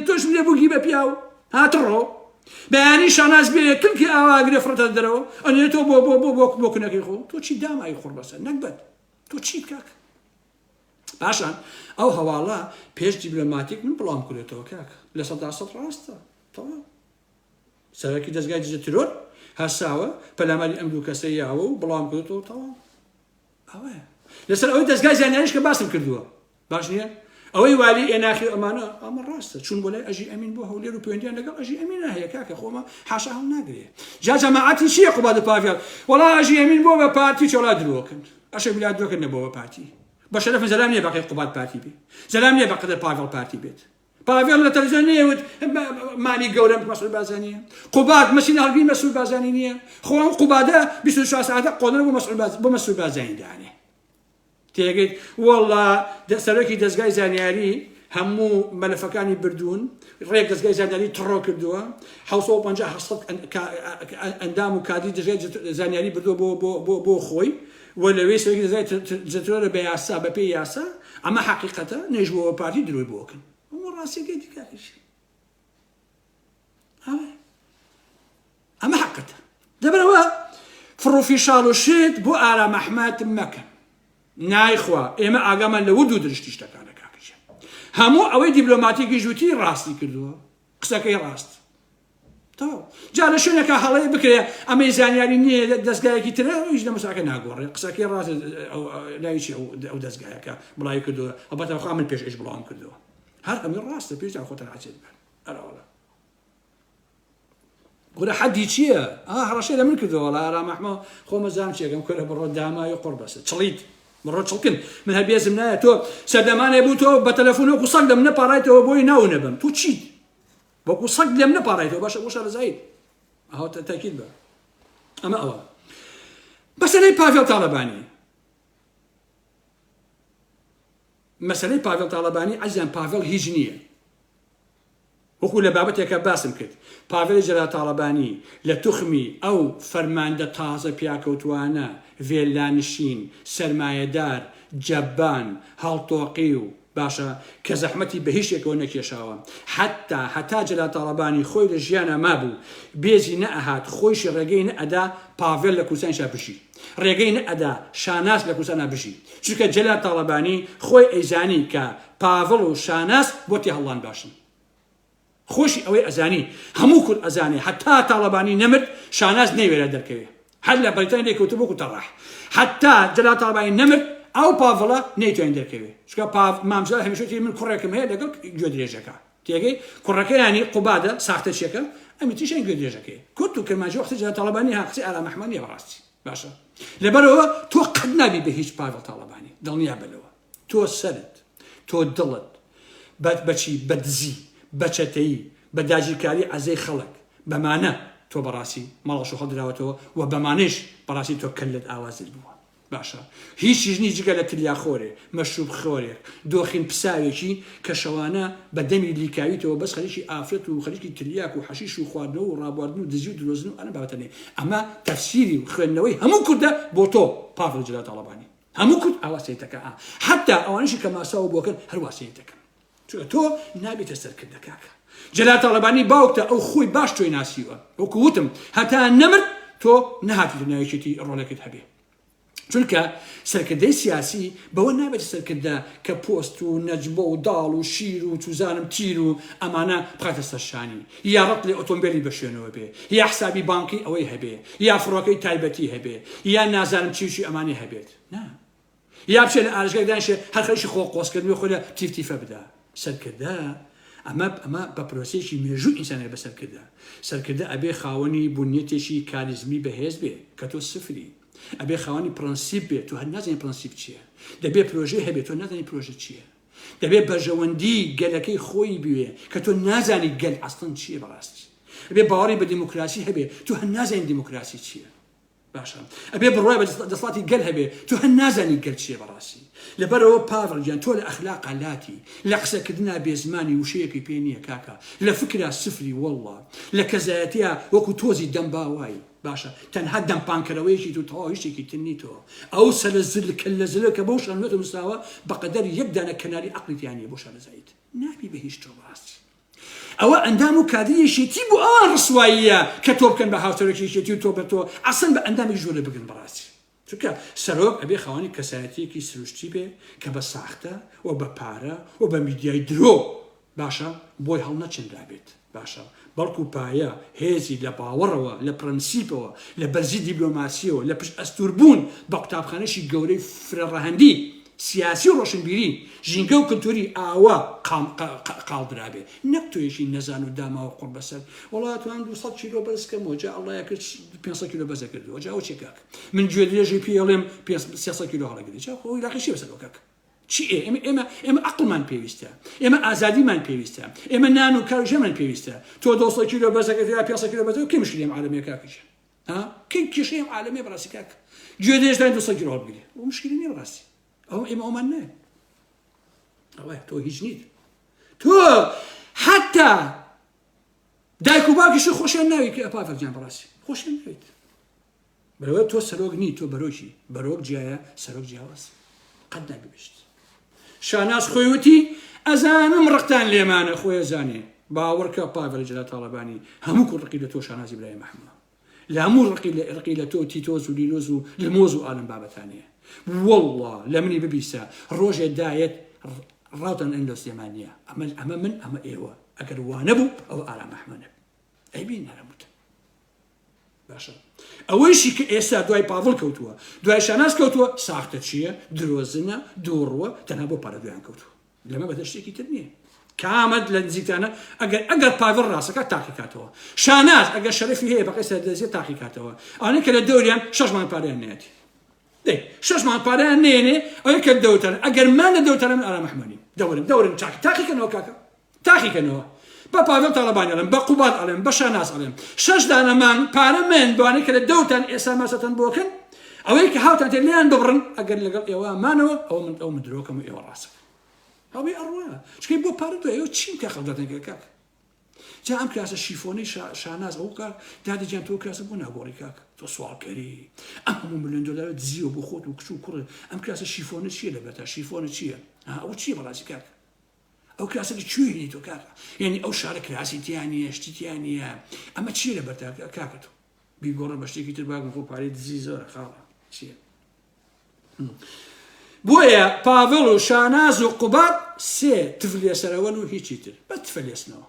تۆش لێ بووگی بە پیاو هاتڕۆ بەیانی شاناز بێ کلکی ئاواگرێ فرەتە دەرەوە ئەنێ تۆ بۆ کنەکەی خۆ تۆ چی دامایی خوڕ بەسەر نەکبەت تۆ چیت کاک پاشان ئەو هەواڵە پێش دیبلۆماتیک من بڵام کولێتەوە کاک لە 100% ڕاستە تەواو سەرەکی دەستگای دژە ترۆر هەساوە پەلاماری ئەم دوو کەسە یاوە و بڵام کردەوە تەواو ئەوەیە لەسەر ئەوەی دەستگای زانیاریش کە باسم کردووە باش نییە ئەوەی والی ئێناخی ئەمانە ئەمە ڕاستە چون بۆ لای ئەژی ئەمین بۆ هەولێر و پەیوەندیان لەگەڵ ئەژی ئەمین هەیە کاکە خۆمە حاشا هەڵ ناگرێ جا جەماعەتی چییە قوبادە پاڤێڵ وەڵا ئەژی ئەمین بۆ بە پارتی چۆڵا درۆکن ئەشە بلا درۆکن نەبۆ بە پارتی بە شەرەف زەلام نییە بەقەی قوباد پارتی بێ زەلام نییە بەقەدر پاڤێڵ پارتی بێت پاڤێڵ لە تەلەڤیزیۆن نەیەوت مانی گەورەم مەسئول بازانیە قوباد مەسین هەڵبی مەسئول بازانی نییە خۆ ئەم قوبادە 24 ساعتە قۆنەر بۆ مەسئول بازانی دانێ تێگەیت وەڵا سەرۆکی دەستگای زانیاری هەموو مەلەفەکانی بردوون ڕێک دەستگای زانیاری تڕۆ کردووە 1950 ئەندام و کادی دژای زانیاری بردووە بۆ خۆی و لەوێ سەرکی دەزای جەترۆرە بە یاسا بە پێی یاسا ئەمە حەقیقەتە نێژبووەوە پارتی درۆی بۆکن ئەمە ڕاستیەکەی دیکاریش ئەمە حەقەتە دەبەرەوە فڕۆفیشاڵ و شێت بۆ ئارام ئەحمەد مەکەن نایخوا ئێمە ئاگامان لە ود و درشتی شتەکانە کاکەش هەموو ئەوەی دیبلۆماتیکی ژووتی ڕاستی کردووە قسەکەی ڕاست جا لە شوێنێکە هەڵەیە بکرێ ئەمەی زانیاری نییە دەستگایەکی ترە هیچ لە مساکە ناگۆڕێ قسەکەی ڕاست لایکی ئەو دەستگایەکە بڵای کردووە ئەڵبەتە خوا من پێش ئیش بڵاوم کردووە هەر ئەمە ڕاستە پێش خۆتە ناچێت بێت ئەرەوەڵە گورە حەدی چییە؟ هەڕەشەی لە من کردەوە لە ئارام ئەحمەد خۆمە زانم چێکەم کورە بڕۆ دامای قڕ بەسە چڵیت بڕۆ چڵکن من هەبێزم نایە تۆ سەردەمانێ بوو تۆ بە تەلەفۆن وەکو سەگ لەم نەپاڕایتەوە بۆی ناو نەبم تو چیت وەکو سەگ لێم نەپاڕایتەوە باشە بۆ شارەزایت ئەوە تاکید بە ئەمە ئەوە مەسەلەی پاڤێڵ تاڵەبانی مەسەلەی پاڤێڵ تاڵەبانی عەزیزان پاڤێڵ هیچ نییە وەکو لە بابەتێکە باسم کرد پاڤێڵی جەلال تاڵەبانی لە توخمی ئەو فەرماندە تازە پیاکەوتوانە ڤێلانشین سەرمایەدار جەبان هەڵتۆقی و باشە کە زەحمەتی بە هیچ شتێکەوە نەکێشاوە هەتا جەلال تاڵەبانی خۆی لە ژیانە مابوو بێزی نەئەهات خۆیشی ڕێگەی نەئەدا پاڤێڵ لە کوردستانیشا بژی ڕێگەی نەئەدا شاناس لە کوردستانە بژی چونکە جەلال تاڵەبانی خۆی ئەیزانی کە پاڤڵ و شاناس بۆتی هەڵڵان باشن خۆشی ئەوەی ئەزانی هەموو کورد ئەزانێ هەتا تاڵەبانی نەمرد شاناز نەیوێرە دەرکەوێ هەر لە بەریتانیا لێکەوتە بۆکو تەڕاح هەتا جەلال تاڵەبانی نەمرد ئەو پاڤڵە نەیتوانین دەرکەوێ چونکە مامزە هەمیشەتی من کوڕێکم هەیە لەگەڵ گوێ درێژەکە تێگەی کوڕەکە ینی قوبادە ساختە چێکە ئەمی تیشان گوێ درێژەکەی کورد و کەرمانجی وەختی جەلال تاڵەبانی هاقسی ئارام ئەحمەد نییە بەڕاستی باشە لەبەرەوە تۆ قەت نابی بە هیچ پاڤڵ تاڵەبانی دڵنیا بەلەوە تۆ سەرت تۆ دڵت بەچی بەدزی بەچەتەیی بە داگیرکاری عەزەی خەڵک بەمانە تۆ بەڕاستی ماڵەش و هەڵدراوەتەوە و بەمانەش بەڕاستی تۆ کەلت ئاوازت بووە باشە هیچیش نی جگە لە تریاخۆرێ مەشروب خۆرێک دۆخین پساوێکی کە شەوانە بە دەمی لیکاویتەوە بەس خەریکی ئافرەت و خەریکی تریاک و حەشیش و خواردنەوە و ڕابواردن و دزی و درۆزن و ئەنە بابەتەنێ ئەمە تەفسیری و خوێندنەوەی هەموو کوردە بۆ تۆ پاڤڵ جەلال تاڵەبانی هەموو کورد ئاواسێتەکە حتا ئەوانشی کە ماساوە بۆکەن هەرواسێتەکەن چونکە تۆ نابێتە سەرکردەکەکە جەلال تاڵەبانی باوکتە ئەو خۆی باش تۆی ناسیوە وەکو وتم هەتا نەمرد تۆ نەهاتی دنیاویەتی ڕۆڵەکەت هەبێ چونکە سەرکردەی سیاسی بەوە نابێت سەرکردە کە پۆست و نەجبە و داڵ و شیر و توزانم تیر و ئەمانە بخاتە سەرشانی یا ڕەت لێ ئۆتۆمبیلی بەشوێنەوە بێ یا حسابی بانکی ئەوەی هەبێ یا فڕۆکەی تایبەتی هەبێ یا نازانم چیشی ئەمانی هەبێت یا بچێ لە ئاژگای دانیشێ هەر خەریکی خۆ قۆسکردنەوەی خۆی لە تیفتیفە بدا سەرکردە ئەمە بە پرۆسێکی مێژوو ئینسانێک بەسەرکردە سەرکردە ئەبێ خاوەنی بنیەتێکی کاریزمی بەهێز بێ کە تۆ سفری ئەبێ خاوەنی پرەنسیپ بێت تۆ هەر نازانێ پرەنسیپ چییە دەبێ پرۆژە هەبێت تۆ نازانی پرۆژە چییە دەبێ بەژەوەندی گەلەکەی خۆی بوێ کە تۆ نازانی گەل ئەستن چییە بەڕاستی ئەبێ باوەڕی بە دیموکراسی هەبێ تۆ هەر نازانی دیموکراسی چییە باشە ئەبێ بڕوای بە دەسەڵاتی گەل هەبێ تۆ هەر نازانی گەل چییە بەڕاستی لەبەرەوە پاڤڵ گیان تۆ لە ئەخلاقا لاتی لە قسەکردنا بێزمانی وشەیەکی پێ نییە کاکە لە فکرا سفری وەڵڵا لە کەزایەتیە وەکو تۆزی دەمباوایی باشە تەنها دەمپانکەرەوەیەکی تو تەواو هیچێکی تنی تۆ ئەو سەرزل لە زلە کە بەو شانوێتە مستاوە بەقەدەر یەک دانە کەناری عەقلیتیانیە بۆ شارەزایت نابی بە هیچ تۆ بەڕاستی ئەوە ئەندام و کادریەشێتی بۆ ئەوان ڕسواییە کە تۆ بکەن بە هاوتەرێکیشێتی و تۆ بە تۆ ئەسەن بە ئەندامی ژۆرە بگن بەڕاستی چونکە سەرۆک ئەبێ خاوەنی کەسایەتیەکی سروشتی بێ کە بە ساختە و بە پارە و بە میدیای درۆ باشە بۆی هەڵنەچندرابێت باشە بەڵکو پایە هێزی لە باوەڕەوە لە پرەنسیپەوە لە بەرزی دیبلۆماسیەوە لە پشت ئەستوربوون بە قوتابخانەشی گەورەی فرەڕەهەندی سیاسی و ڕۆشنبیری ژینگە و کلتوری ئاوا قاڵدرابێ نەک تۆیشی نەزان و داما و قوڕ بەسەر وڵات توان 200 کیلۆ بەرزکەمەوە جا ئەڵڵایە کرد 500 کیلۆ بەزە کردەوە جا ئەو چێکاک من گوێ درێژی پێڵێم 300 کیلۆ هەڵەگری جا خۆی لاقیشی بەسەرەوە کاک چی ئێمە عەقڵمان پێویستە ئێمە ئازادیمان پێویستە ئێمە نان و کارژەمان پێویستە تۆ 200 کیلۆ بەزەکەت یا 500 کیلۆ بەزە کێ مشکلی ئەم عالەمەیە کاکیش کێ کێشەی ئەم عالەمەیە بەڕاستی کاک گوێ درێژدان 200 کیلۆ هەڵبگری ئەو مشکلی نییە بەڕاستی ئەو ئێمە ئەومان نایە ئەوە تۆ هیچ نیت تۆ حتا دایک و باوکیش خۆشیان ناوی کە پافەرجان بەڕاستی خۆشیان ناویت بەرەوە تۆ سەرۆک نی تۆ بەرۆکی بەرۆک جیایە سەرۆک جیاواز قەت نابیبشت شاناز خۆی وتی ئەزانم ڕقتان لێمانە خۆی ئەزانێ باوەڕکە پاڤەل جەلات تاڵەبانی هەموو کوڕقی لە تۆ شانازی برای مەحمووە لە هەموو ڕقی لە تۆ تیتۆز و لیلۆز و لمۆز و ئالم بابەتانەیە والله لە منی ببیسە ڕۆژێ دایەت ڕاوتان ئەندۆ سلێمانیە ئەمە من ئەمە ئێوە ئەگەر وانە بوو ئەوە ئارام ئەحمەدە ئەیبین نەرەموتە باشە ئەوەیشی کە ئێستا دوای پاڤڵ کەوتووە دوای شاناز کەوتووە ساختە چییە درۆزنە دووڕوە تەنها بۆ پارە دویان کەوتووە لەمە بەدە شتێکی تر نییە کامەد لە نزیکتانە ئەگەر پاڤڵ ڕاستەکە تاقی کاتەوە شاناز ئەگەر شەرەفی هەیە بەقەی سەردەزیە تاقی کاتەوە ئەوانەی کە لە دەوریان 6 مانگ پارەیان نێتی 6 مانگ پارەیان نێنێ ئەوەی کە دەوتەن ئەگەر مان لە دەوتەرە من ئارام ئەحمەدی دەورن تاقیکەنەوە کاکە تاقیکەنەوە بە پاڤڵ تاڵەبانی ئەڵێم بە قوبات ئەڵێم بە شاناز ئەڵێم 6 دانەمان پارە من بەوانەی کە لە دەوتان ئێستا ماسەتەن بۆکەن ئەوەی کە هاوتان تێ لێیان ببڕن ئەگەر لەگەڵ ئێوە مانەوە ئەو من درۆکەم و ئێوە ڕاستەکە ئەوەی ئەڕوە چکەی بۆ پارە دوای ئەوە چیم کە خەڵداتەکە کاک جا ئەم کراسە شیفۆنەی شاناز ئەو کار دادەجیان تۆ کراسە بۆ ناگۆڕی کاک تۆ سوالکەری ئەم هەموو ملیۆن دۆلار دزیوە بۆ خۆت و کچ و کوڕ ئەم کراسە شیفۆنە چییە لەبەرتا شیفۆنە چییە ئەوە چییە بەڕاستی کاک ئەو کراسە کوێنی تۆ کاکە یعنی ئەو شارە کراسی تیانە شتیان نیە ئەمە چییە لەبەرتا کاکە تۆ بیگۆڕە بە شتێکی تر باگم خۆ پارەی دزی زۆرە خاڵە چییە بۆیە پاڤڵ و شاناز و قوبات سێ تفلێسەرەوەن و هیچی تر بە تفلێسنەوە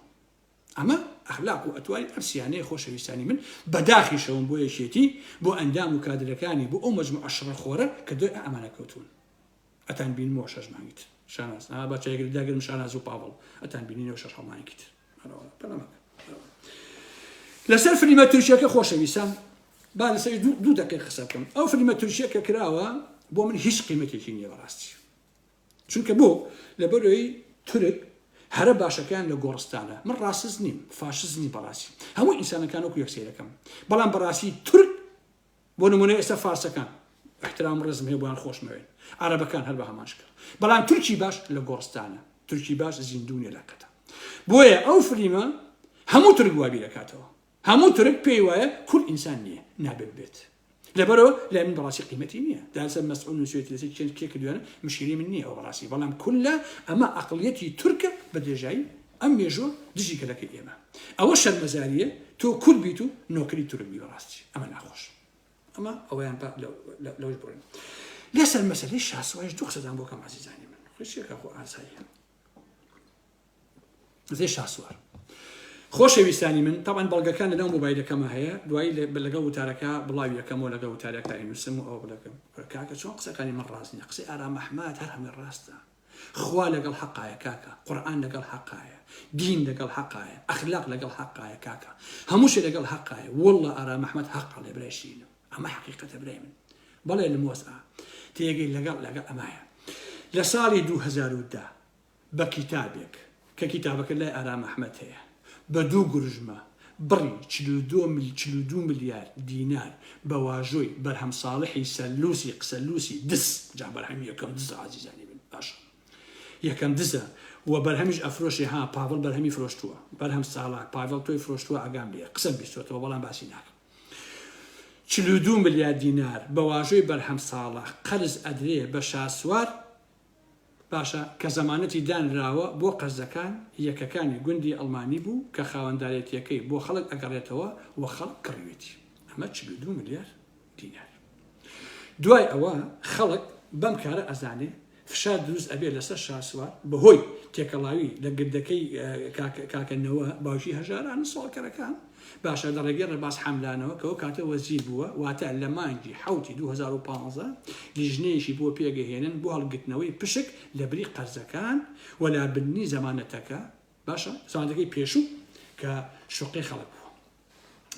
ئەمە ئەخلاق و ئەتوانی ئەمسیانەیە خۆشەویستانی من بەداخیشەوم بۆ یەکێتی بۆ ئەندام و کادرەکانی بۆ ئەو مەجموعە شەڕە خۆرە کە دوای ئەمانە کەوتون ئەتان بینمەوە 6 مانگیت شاناز باچەیەگر داگرم شاناز و پاڤڵ ئەتان بینینەوە 6 مانگیت لەسەر فلیمە تورکیەکە خۆشەویستان با لەسەر 2 دقیقە قسە بکەم ئەو فلیمە تورکیەکە کراوە بۆ من هیچ قیمەتێکی نییە بەڕاستی چونکە بۆ لەبەرەوەی تورک هەرە باشەکان لە گۆڕستانە من ڕاستز نیم فاشز نی بەڕاستی هەموو ئینسانەکانەکو یەکسێرەکەم بەڵام بەڕاستی تورک بۆ نمونە ئێستا فارسەکان احترام ڕزم هەیە بۆیان خۆشمەوێن عەرەبەکان هەر بە هەمان شکل بەڵام تورکی باش لە گۆڕستانە تورکی باش زیندوونێ لەقەتە بۆیە ئەو فلیمە هەموو تورک وابی دەکاتەوە هەموو تورک پێی وایە کورد ئینسان نییە نابێت بێت لەبەرەوە لای من بەڕاستی قیمەتی نییە داسە مەسعود نووسێتی لەسەر کێکە دوێنە مشکلی من نییە ئەو بەڕاستی بەڵام کولە ئەمە عەقڵیەتی تورکە بە درێژایی ئەم مێژوە دژی کەلەکەی ئێمە ئەوە شەرمەزاریە تۆ کورد بیت و نۆکری تورک بی بەڕاستی ئەمە ناخۆش ئەمە ئەوەیان لەوەی بڕێن لەسەر مەسەلەی شاسوایش دوو قسەدان بۆ کەم عەزیزانی من خۆشیەکە خۆ ئاساییە زێ شاسوار خۆشەویستانی من طبعا بەڵگەکان لەناو مۆبایلەکەمە هەیە دوایی لەگەڵ وتارەکە بڵاوی یەکەمەوە لەگەڵ وتارەکە ئەینووسم و ئەوە بڵەکەم کاکە چۆن قسەکانی من ڕاست نییە قسەی ئارام ئەحمەد هەر هەمووی ڕاستە خوا لەگەڵ حەقایە کاکە قورئان لەگەڵ حەقایە دین لەگەڵ حەقایە ئەخلاق لەگەڵ حەقایە کاکە هەموو شتێ لەگەڵ حەقایە والله ئارام ئەحمەد حەقە لێ برای شینە ئەمە حەقیقەتە برای من بەڵێ لە مۆسعا تێگەی لەگەڵ ئەمایە لە ساڵی 2010 بە کتابێک کە کتابەکە لای ئارام ئەحمەد هەیە بە 2 گورژمە بڕی 42 ملیار دینار بە واژۆی بەرهەم ساڵحی سەلوسی قسەلوسی دس جا بەرهەمی یەکەم دزە عەزیزانی من باشە یەکەم دزە و بەرهەمیش ئەفرۆشی ها پاڤڵ بەرهەمی فرۆشتووە بەرهەم ساڵح پاڤڵ تۆی فرۆشتووە ئەگام لێ قسەم بیستوێتەوە بەڵام باسی ناکەم 42 ملیار دینار بە واژۆی بەرهەم ساڵح قەرز ئەدرێ بە شاسوار باشە کە زەمانەتی دانراوە بۆ قەرزەکان یەکەکانی گوندی ئەڵمانی بوو کە خاوەندارێتیەکەی بۆ خەڵک ئەگەڕێتەوە و خەڵک کڕوێتی ئەمە 42 ملیار دینار دوای ئەوە خەڵک بەم کارە ئەزانێ فشار دروست ئەبێ لەسەر شاسوار بەهۆی تێکەڵاوی لە گردەکەی کاکەنەوە باوشی هەژاران سۆڵکەرەکان باشە لە ڕێگەی ڕێباز حەملانەوە کەەوە کاتە وەزیر بووە واتە لە مانگی حوتی 2015 لیژنەیەشی بۆ پێگەهێنن بۆ هەڵگرتنەوەی پشک لە بری قەرزەکان و لابننی زەمانەتەکە باشە زەمانەتەکەی پێشوو کە شوقی خەڵک بووە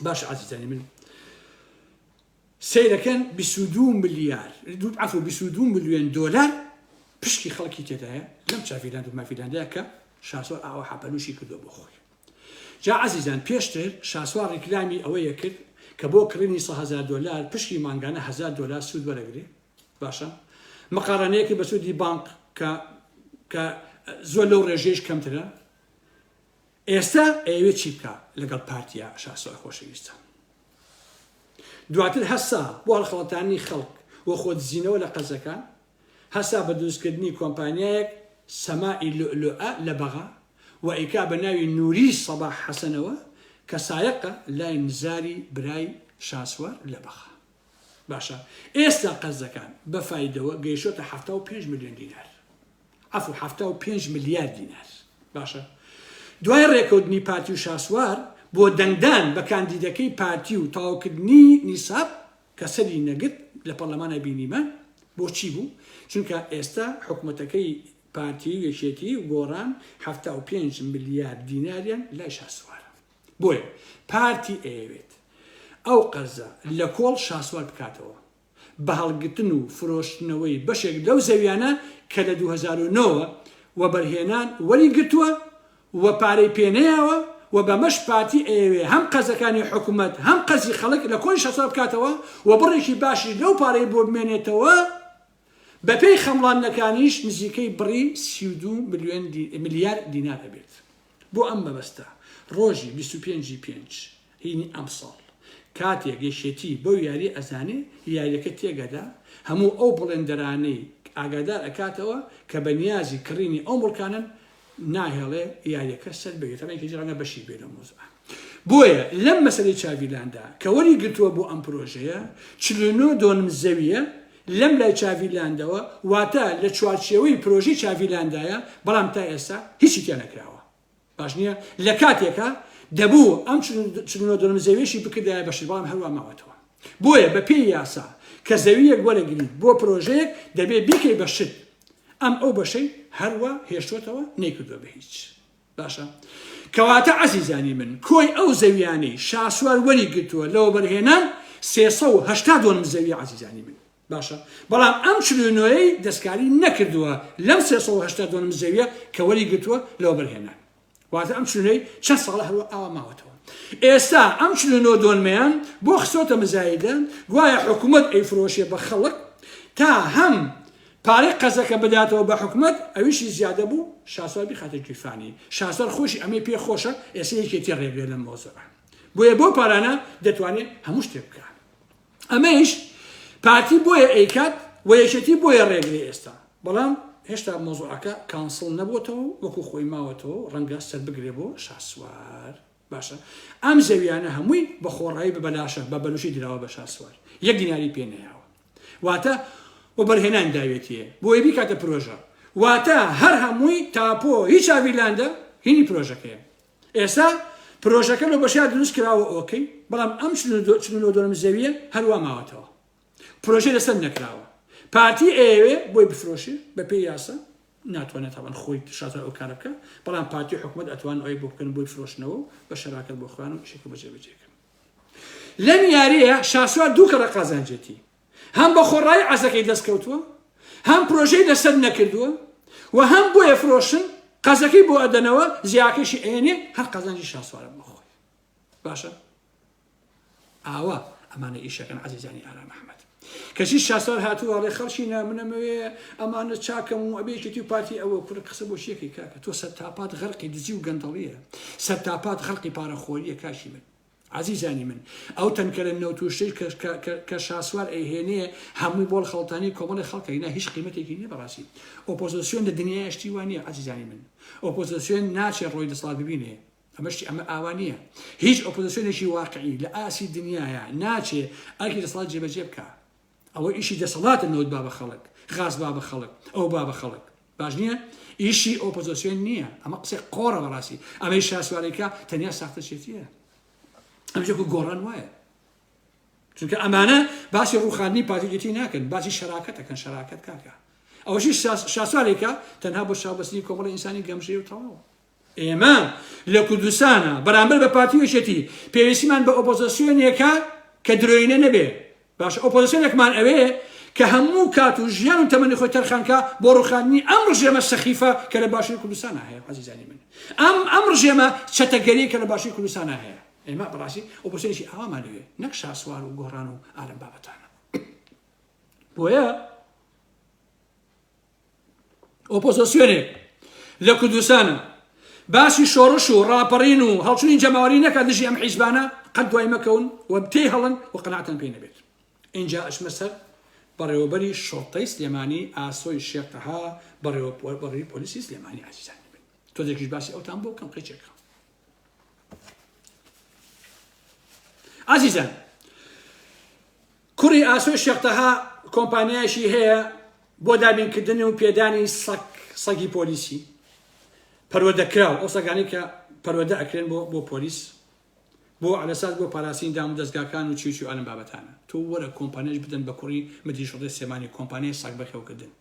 باشە عەزیزانی من سیرەکەن 22 ملیار عفو 22 ملیۆن دۆلار پشکی خەڵکی تێدایە لەم چافیلاند و مافیلاندەیە کە شاسوار ئاوە حەپەلوشی کردو بۆ خۆی جا عەزیزان پێشتر شاسوار ڕیکلامی ئەوەیە کرد کە بۆ کڕینی 100,000 دلار پشکی مانگانە 1,000 دلار سوود وەرەگرێ باشە مقارنەیەکی بە سوودی بانک کە زۆر لەو ڕێژەیەش کەمترە ئێستا ئەوێ چی بکە لەگەڵ پارتیا شاسوار خۆشەویستە دواتر هەسا بۆ هەڵخەڵەتانی خەڵک وە خۆدزیینەوە لە قەزەکان هەسا بە دروستکردنی کۆمپانیایەک سەمائی لؤلؤە لە بەغا و ئیکا بە ناوی نووری سەباح حەسەنەوە کە سایقە لای نزاری برای شاسوار لە بەغا باشە ئێستا قەزەکان بەفایدەوە گەیشتۆتە 75 ملیۆن دینار عفو 75 ملیار دینار باشە دوای ڕێکەوتنی پارتی و شاسوار بۆ دەنگدان بە کاندیدەکەی پارتی و تەواوکردنی نیساب کە سەری نەگرت لە پەرلەمانە بینیمە بۆچی بوو چونکە ئێستا حکوومەتەکەی پارتی یەکێتی و گۆڕان 75 ملیار دیناریان لای شاسوارە بۆیە پارتی ئەوێت ئەو قەرزە لە کۆڵ شاسوار بکاتەوە بە هەڵگرتن و فرۆشتنەوەی بەشێک لەو زەویانە کە لە 2009 و بەرهێنان وەری گرتووە و پارەی پێنەیەوە و بەمەش پارتی ئەوێ هەم قەزەکانی حکوومەت هەم قەزی خەڵک لە کۆی شاسوار بکاتەوە و بڕێکی باشی لەو پارەی بۆ بمێنێتەوە بەپێی خەمڵانەکانیش نزیکەی بڕی 32 ملیار دینار ئەبێت بۆ ئەم مەبەستە ڕۆژی 25/5 هینی ئەم ساڵ کاتێک گەشێتی بەو یاری ئەزانێ یاریەکە تێگەدا هەموو ئەو بڵێندەرانەی ئاگادار ئەکاتەوە کە بە نیازی کڕینی ئەو مڵکانن ناهێڵێ یاریەکە سەر بێت تەمەێکی ڕەنگە بەشی بێ لە مۆزوع بۆیە لەم مەسەلەی چاویلاندا کە وەری گرتووە بۆ ئەم پرۆژەیە 49 زەویە لەم لای چاویلاندەوە واتە لە چوارچێوەی پرۆژەی چاویلاندایە بەڵام تا ئێستا هیچی تێ نەکراوە باش نییە لە کاتێکە دەبوو ئەم 49 زەویشی بکردایە بەشی بەڵام هەروە ماوەتەوە بۆیە بە پێی یاسا کە زەویەک وەرەگریت بۆ پرۆژەیەک دەبێت بیکەی بە شت ئەم ئەو بەشەی هەروە هێشتوتەوە نەیکردووە بە هیچ باشە کەواتە عەزیزانی من کۆی ئەو زەویانەی شاسوار وەری گرتووە لەوە بەرهێنان 382 زەوی عەزیزانی من باشە بەڵام ئەم 49ی دەستکاری نەکردووە لەم 382 زەویە کە وەری گرتووە لەوە بەرهێنان واتە ئەم 49ی چەند ساڵە هەروە ئاوا ماوەتەوە ئێستا ئەم 49 بۆ خسۆتە مزایدە گوایە حکوومەت ئەیفرۆشێ بە خەڵک تا هەم پارەی قەزەکە بداتەوە بە حکوومەت ئەویشی زیادە بوو شاسوار بخاتە گیرفانی شاسوار خۆشی ئەمەی پێ خۆشە ئێستا یەکێتی ڕێگرێ لەم مۆزوعە بۆیە بۆ پارانە دەتوانێت هەموو شتێک بکات ئەمەش پارتی بۆیە ئەیکات و یەکێتی بۆیە ڕێگرێ ئێستا بەڵام هێشتا مۆزوعەکە کانسڵ نەبووەتەوە وەکو خۆی ماوەتەوە ڕەنگە سەر بگرێ بۆ شاسوار باشە ئەم زەویانە هەمووی بە خۆڕایی بەلاشە بە بەلوشی دراوە بە شاسوار یەک دیناری پێ نەیاوە واتە و بەرهێنان داوێتیە بۆیە بیکاتە پرۆژە واتە هەر هەمووی تاپۆ هیچ ئاویلاندە هینی پرۆژەکەیە ئێستا پرۆژەکە لە بەشیار دروست کراوە ئۆکەی بەڵام ئەم 49 زەویە هەروە ماوەتەوە پرۆژەی لەسەر نەکراوە پارتی ئەوێ بۆی بفرۆشی بە پێی یاسا ناتوانێت تاوان خۆی شاتە ئەو کارە بکە بەڵام پارتی حکوومەت ئەتوان ئەوی بۆ بکەن بۆی فرۆشتنەوە بە شەراکەت بۆ خوان و شێکە بەجێبەجێکن لەم یاریە شاسوار دوو کەڕە قازانجێتی هەم بە خۆڕایی عەزەکەی دەستکەوتووە هەم پرۆژەی لەسەر نەکردووە و هەم بۆیە فرۆشن قەزەکەی بۆ ئەدەنەوە زیاکەشی ئێنێ هەر قازانجی شاسوارە بۆخۆی باشە ئاوا ئەمانە ئیشەکەن عەزیزانی ئارام ئەحمەد کەچی شاسوار هاتووە ڕێ خەڵکی نامنەمەوێ ئەمانە چاکەم و ئەبێکێتی و پارتی ئەوە کوڕ قسە بۆ شێکی کاکە تۆ سەرتاپات غەرقی دزی و گەندەڵیە سەرتاپات غەرقی پارەخۆریە کاشی من عزیزانی من ئەو تەنکەرە نەوتوشەی کە شاسوار ئەیهێنەیە هەمووی بۆڵ خەڵتانی کۆمەڵی خەڵکەینا هیچ قیمەتێکی نییە بەڕاستی ئۆپۆزیسیۆن لە دنیای شتی وانە عزیزانی من ئۆپۆزیسیۆن ناچێت ڕۆی دەسەڵات ببینێ ئەمەشتی ئەمە ئاوانیە هیچ ئۆپۆزیسیۆنێکی واقعی لە ئاسی دنیاە ناچێ ئەرکی دەسەڵات جێبەجێ بکە ئەوە ئیشی دەسەڵاتە نەوت با بە خەڵک غاز با بە خەڵک ئەو با بە خەڵک باش نییە ئیشی ئۆپۆزیسیۆن نییە ئەمە قسەی قۆڕە بەڕاستی ئەمەی شاسوارێکە تەنیا ساختەچێتیە ئەمجێک گۆڕان وایە چونکە ئەمانە باسی ڕووخاندنی پارتیگەتی ناکەن باسی شەراکەتەکەن شەراکەت کاکە ئەوەشی شاسوارێکە تەنها بۆ شاوبەستنی کۆمەڵی ئینسانی گەمژەی و تەواو ئێمە لە کوردستانە بەرامبەر بە پارتی وێشێتی پێویستیمان بە ئۆپۆزیسیۆنێکە کە درۆینە نەبێ باش ئۆپۆزیسیۆنێکمان ئەوێ کە هەموو کات و ژیان و تەمەنی خۆی تەرخانکە بۆ ڕووخاندنی ئەم ڕژێمە سەخیفە کە لە باشووری کوردستانە هەیە عەزیزانی من ئەم ڕژێمە چەتەگەری کە لە باشووری کوردستانە هەیە ئێمە بەڕاستی ئۆپۆزیسیۆنێکی ئاوامان لەوێ نەک شاسوار و گۆڕان و ئالەم بابەتانە بۆیە ئۆپۆزیسیۆنێک لە کوردستانە باسی شۆڕش و ڕاپەڕین و هەڵچوونی جەماوەری نەکات دژی ئەم حیزبانە قەت دوای مەکەون و تێی هەڵن و قەناعەتان پێ نەبێت. اینجا ئەچمە سەر بەڕێوەبەری شۆڕتەی سلێمانی ئاسۆی شێخ تەها بەڕێوەبەری پۆلیسی سلێمانی عزیزانی بن. تۆزێکیش باسی ئەوتان بۆ بکەم قەیچێکە. عزیزان کوڕی ئاسۆی شێخ تەها کۆمپانیایشی هەیە بۆ دابینکردن و پێدانی سەگی پۆلیسی پەروەردەکراو ئەو سەگانی کە پەروەردە ئەکرێن بۆ پۆلیس بۆ ئەلەساس بۆ پاراسین دام و دەستگاکان و چی ئەم بابەتانە تۆ وەرە کۆمپانیاش بدەن بە کوڕی مدیری شۆڕتەی سلێمانی کۆمپانیای سەگ بەخێوکردن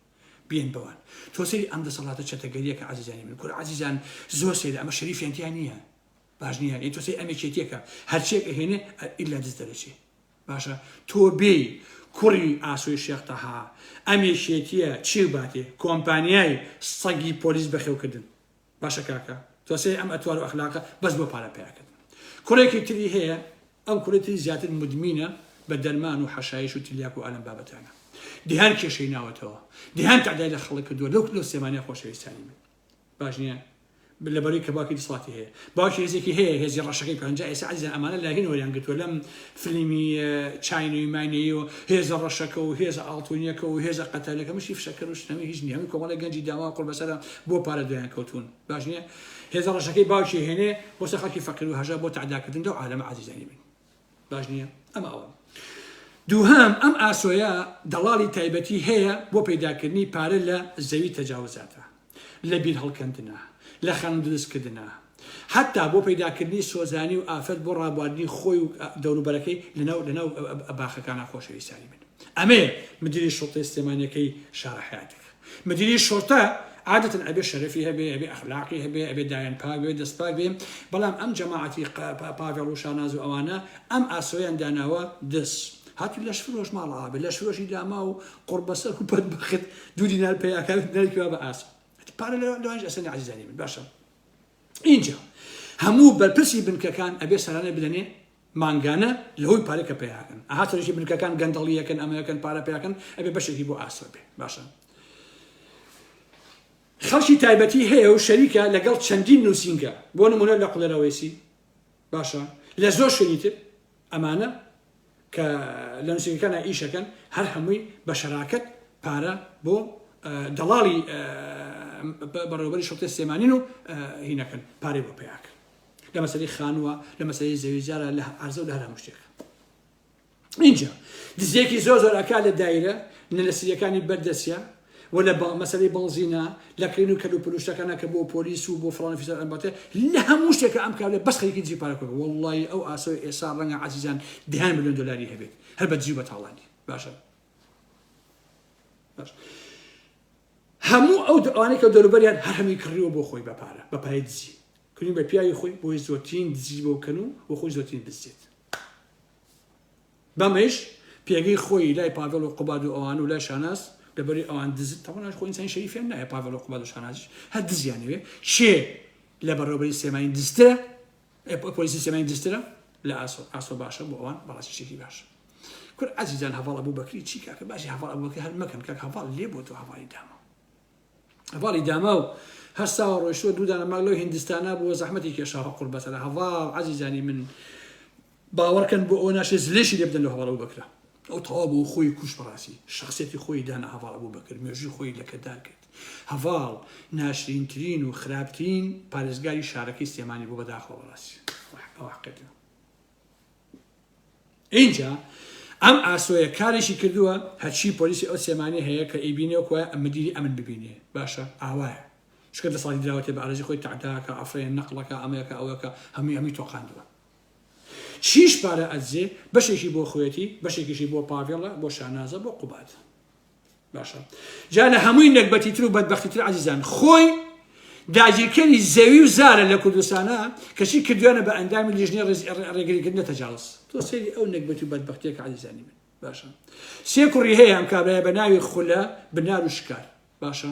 بێن بەوان تۆ سەیری ئەم دەسەڵاتە چەتەگەریەکە عزیزانی من کوڕ عزیزان زۆر سەیرە ئەمە شەریفیانتیان نییە باش نییە تۆ سەی ئەمێ چێتیەکە هەرچێک ئەهێنێ ئیلا دەست دەرەچێ باشە تۆ بێ کوڕی ئاسۆی شێخ تەها ئەمێ شێتیە چی باتێ کۆمپانیای سەگی پۆلیس بەخێوکردن باشە کاکە تۆ سەی ئەم ئەتوار و ئەخلاقە بەس بۆ پارە پێیاکردن. کوڕێکی تری هەیە ئەم کوڕی تری زیاتر مدمینە بە دەرمان و حەشایش و تریاک و ئەلەم بابەتانە دهان کێشەی ناوەتەوە دهان تعدای لە خەڵک کردووە لەو سلێمانیە خۆشەویستانی من باش نییە لەبەرەوەی کە باوکی دەسەڵاتی هەیە باوکی هێزێکی هەیە هێزی ڕەشەکەی پەنجا ئێستا عزیزان ئەمانە لاهین وەریان گرتووە لەم فیلمی چاینەی ماینەیە و هێزە ڕەشەکە و هێزە ئاڵتونیەکە و هێزە قەتالەکە مشی فشەکەر و شتەمی هیچ نییە هەمووی کۆمەڵە گەنجی داوا قوڵ بەسەرە بۆ پارە دویان کەوتون باش نییە هێزە ڕەشەکەی باوکی هێنێ بۆ سەخەکی فەقیر و هەژا بۆ تعداکردن لەو عالەمە عزیزانی من باش نییە ئەمە ئەوە. دووهەم ئەم ئاسۆیە دەڵاڵی تایبەتی هەیە بۆ پەیداکردنی پارە لە زەوی تەجاوزاتە لە بیر هەڵکەندنە لە خەن دروستکردنە حتا بۆ پەیداکردنی سۆزانی و ئافرەت بۆ ڕابواردنی خۆی و دەوروبەرەکەی لەناو باخەکانە خۆشەویستانی من. ئەمێ مدیری شۆڕتەی سلێمانیەکەی شارە حیاتێک مدیری شۆڕتە عادەتەن ئەبێ شەرەفی هەبێ ئەبێ ئەخلاقی هەبێ ئەبێ دایان پاک بێ دەستپاک بێ بەڵام ئەم جەماعەتی پاڤێڵ و شاناز و ئەوانە ئەم ئاسۆیان داناوە دەست هاتی لەش فرۆش ماڵا بێ لەش فرۆشی داما و قڕبەسەر و بەدبەخت دوو دینار پێیاکات نەریکەوە بە ئاسۆ پارە لەوانش ئەسەنی عزیزانی من باشە. اینجا هەموو بەرپرسی بنکەکان ئەبێ سەرانە بدەنێ مانگانە لەهۆی پارێکە پێیاکەن ئاهاتەشی بنکەکان گەندەڵیەکەن ئەمەکەن پارە پێیاکەن ئەبێ بەشێکی بۆ ئاسۆ بێ باشە. خەڵکی تایبەتی هەیە و شەریکە لەگەڵ چەندین نووسینگە بۆ نمونە لە قوڵێرەوەیسی باشە لە زۆر شوێنی تر ئەمانە کە لە نووسینگەکانە ئیشەکەن هەر هەمووی بە شەراکەت پارە بۆ دەڵاڵی بەڕێوەبەری شۆڕتەی سلێمانین و هینەکەن پارەی بۆ پێیاکەن لە مەسەلەی خانووە لە مەسەلەی زەویجارە لە عەرزە و لە هەر هەموو شتێک. اینجا دزیەکی زۆر ئەکا لە دایرە نەلەسریەکانی بەردەسیە و لە مەسەلەی بەڵزینە لە کڕین و کەل و پلوشتەکانە کە بۆ پۆلیس و بۆ فڵان فیسەر ئەمباتێ لە هەموو شتێکە ئەم کابلێ بەس خەریکی دزی پارە کۆکە وەڵڵی ئەو ئاسۆی ئێستا ڕەنگە عەزیزان دەهان ملیۆن دۆلاری هەبێت هەر بە دزی و بە تاڵانی باشە. هەموو ئەو ئەوانەی کە دەوروبەریان هەر هەمی کڕیوە بۆ خۆی بەپارە بە پارەی دزی کردین بە پیاوی خۆی بۆی زۆرترین دزی بۆ بکەن و بۆ خۆی زۆرترین بزێت. بەمەش پێگەی خۆی لای پاڤێڵ و قوباد و ئەوان و لای شاناز لەبەری ئەوان دزت تاواناش خۆی ئینسانی شەریفیان نایە پاڤێڵ و قوباد و شانازیش هەر دزیانەوێ شێ لە بەڕێوەبەری سلێمانی دزترە پۆلیسی سلێمانی دزترە لە ئاسۆ باشە بۆ ئەوان بەڕاستی شتێکی باشە. کورد عەزیزان هەڤاڵ ئەبوبەکری چی کاکە باشی هەڤاڵ ئەبوبەکری هەر مەکەن کاک هەڤاڵ لێ بۆ تۆ هەڤاڵی داما هەڤاڵی داما و هەر ساوە ڕۆیشتووە دوودانە ماگ لەو هیندستانە بۆ زەحمەتی کێشاوە قوربەتەرە هەڤاڵ عەزیزانی من باوەڕکەن بۆ ئەو ناشێ زلێشی لێ بدەن لە هەڤاڵ ئەبوبەکرە ئەو تەواو بۆ خۆی کوش بەڕاستی شخصیەتی خۆی دانا هەڤاڵ ئەبوبەکر مێژووی خۆی لەکەدار کرد. هەڤاڵ ناشرینترین و خراپترین پارێزگاری شارەکەی سلێمانی بۆ بەداخەوە بەڕاستی ئەو حەقیقەتە. اینجا ئەم ئاسۆیە کارێکی کردووە هەرچی پۆلیسی ئەو سلێمانی هەیە کە ئەیبینێ وەکوە مدیری ئەمن ببینێ باشە ئاوایە شکر لە ساڵی دراوەتێ بە ئارەزی خۆی تعداکە ئەفرێن نەقڵەکە ئەمەیەکە ئەوەکە هەمووی تۆقاندووە. چیش پارە ئەجێ بەشێکی بۆ خۆیەتی بەشێکیشی بۆ پاڤێڵە بۆ شانازە بۆ قوبات باشە. جا لە هەمووی نەکبەتیتر و بەدبەختیتر عەزیزان خۆی داگیرکەری زەوی و زارە لە کوردستانە کەچی کردوانە بە ئەندامی لیژنەی ڕێگریکردنە تەجاوز تۆ سەیری ئەو نەکبەتی و بەدبەختیەکە عەزیزانی من باشە. سێ کوڕی هەیە ئەم کابرایە بە ناوی خولە بنار و شکار باشە.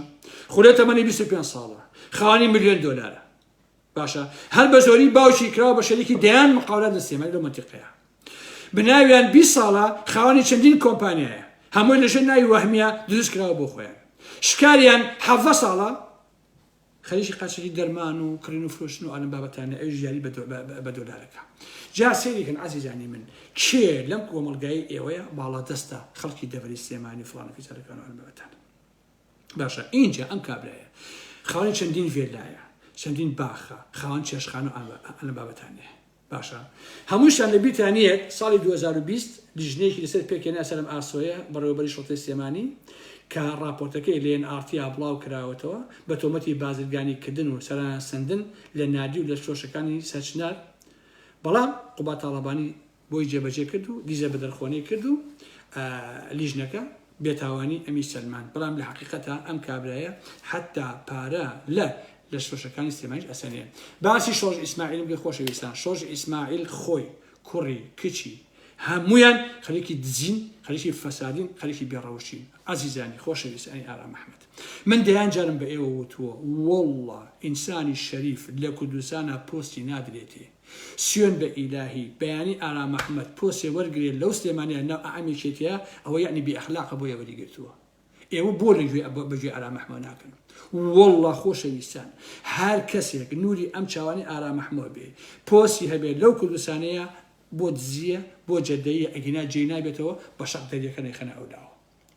خولە تەمەنی 25 ساڵە خاوەنی ملیۆن دۆلارە باشە. هەر بە زۆری باوکی کراوە بە شەریکی دەیان مقاولات لە سلێمانی لەو مەنتیقەیە بناویان 20 ساڵە خاوەنی چەندین کۆمپانیایە هەمووی لەژێر ناوی وەهمیە دروست کراوە بۆ خۆیان. شکاریان 17 ساڵە خەریکی قاچەکی دەرمان و کڕین و فرۆشتن و ئالم بابەتانە ئەوش یاری بە دۆلارەکە. جا سێریکن عەزیزانی من کێ لەم کۆمەڵگای ئێوەیە باڵا دەستە خەڵکی دەڤەری سلێمانی فڵان فیزارەکان و ئالم بابەتانە. باشە اینجا ئەم کابرایە خاوەنی چەندین ڤێلایە، چەندین باخە، خاوەن چێشخانە و ئالم بابەتانەیە. باشە هەمووشان لە بیرتانیەک ساڵی 2020 لیژنەیەکی لەسەر پێکێنا سەرم ئاسۆیە بەڕێوەبەری شۆڕەتی سلێمانی کە راپۆرتەکەی لێن ئارتیا بڵاو کراوەتەوە بە تۆمەتی بازرگانیکردن و سەرانە سندن لە نادی و لە فرۆشەکانی سەرچنار، بەڵام قوبات تاڵەبانی بۆی جێبەجێ کرد و دیزە بە دەرخۆنی کرد و لیژنەکە بێتاوانی ئەمی سەلمان، بەڵام لە حقیقەتە ئەم کابرایە حتا پارە لە فرۆشەکانی سلێمانیش ئەسەنێن. باسی شۆژ ئیسماعیلم بێ خۆشەویستان، شۆژ ئیسماعیل خۆی کوڕی کچی هەمویان خەریکی دزین، خەریکی فەسادین، خەریکی بێڕەوشین. عەزیزانی خۆشەویستانی ئارام ئەحمەد، من دەیان جارم بە ئێوە وتووە وەڵڵا ئینسانی شەریف لە کوردستانە پۆستی نادرێتێ، سوێن بە ئیلاهی بەیانی ئارام ئەحمەد پۆستێ وەرگێت لەو سلێمانیە ناو ئەعەمێکێتەیە ئەوە یعنی بێئەخلاقە بۆ ئێوەریگرتووە. ئێوە بۆ لەگوێ بەگوێ ئارام ئەحمەد ناکەن. وەڵڵا خۆشەویستان هەر کەسێک نوری ئەم چاوانی ئارام ئەحمەد بێ پۆستی هەبێت لەو کوردستانەیە بۆ دزیە بۆ جەدەیە ئەگینا جێ نابێتەوە بە شەق دەریەکە نەیخەنە ئەوداوە.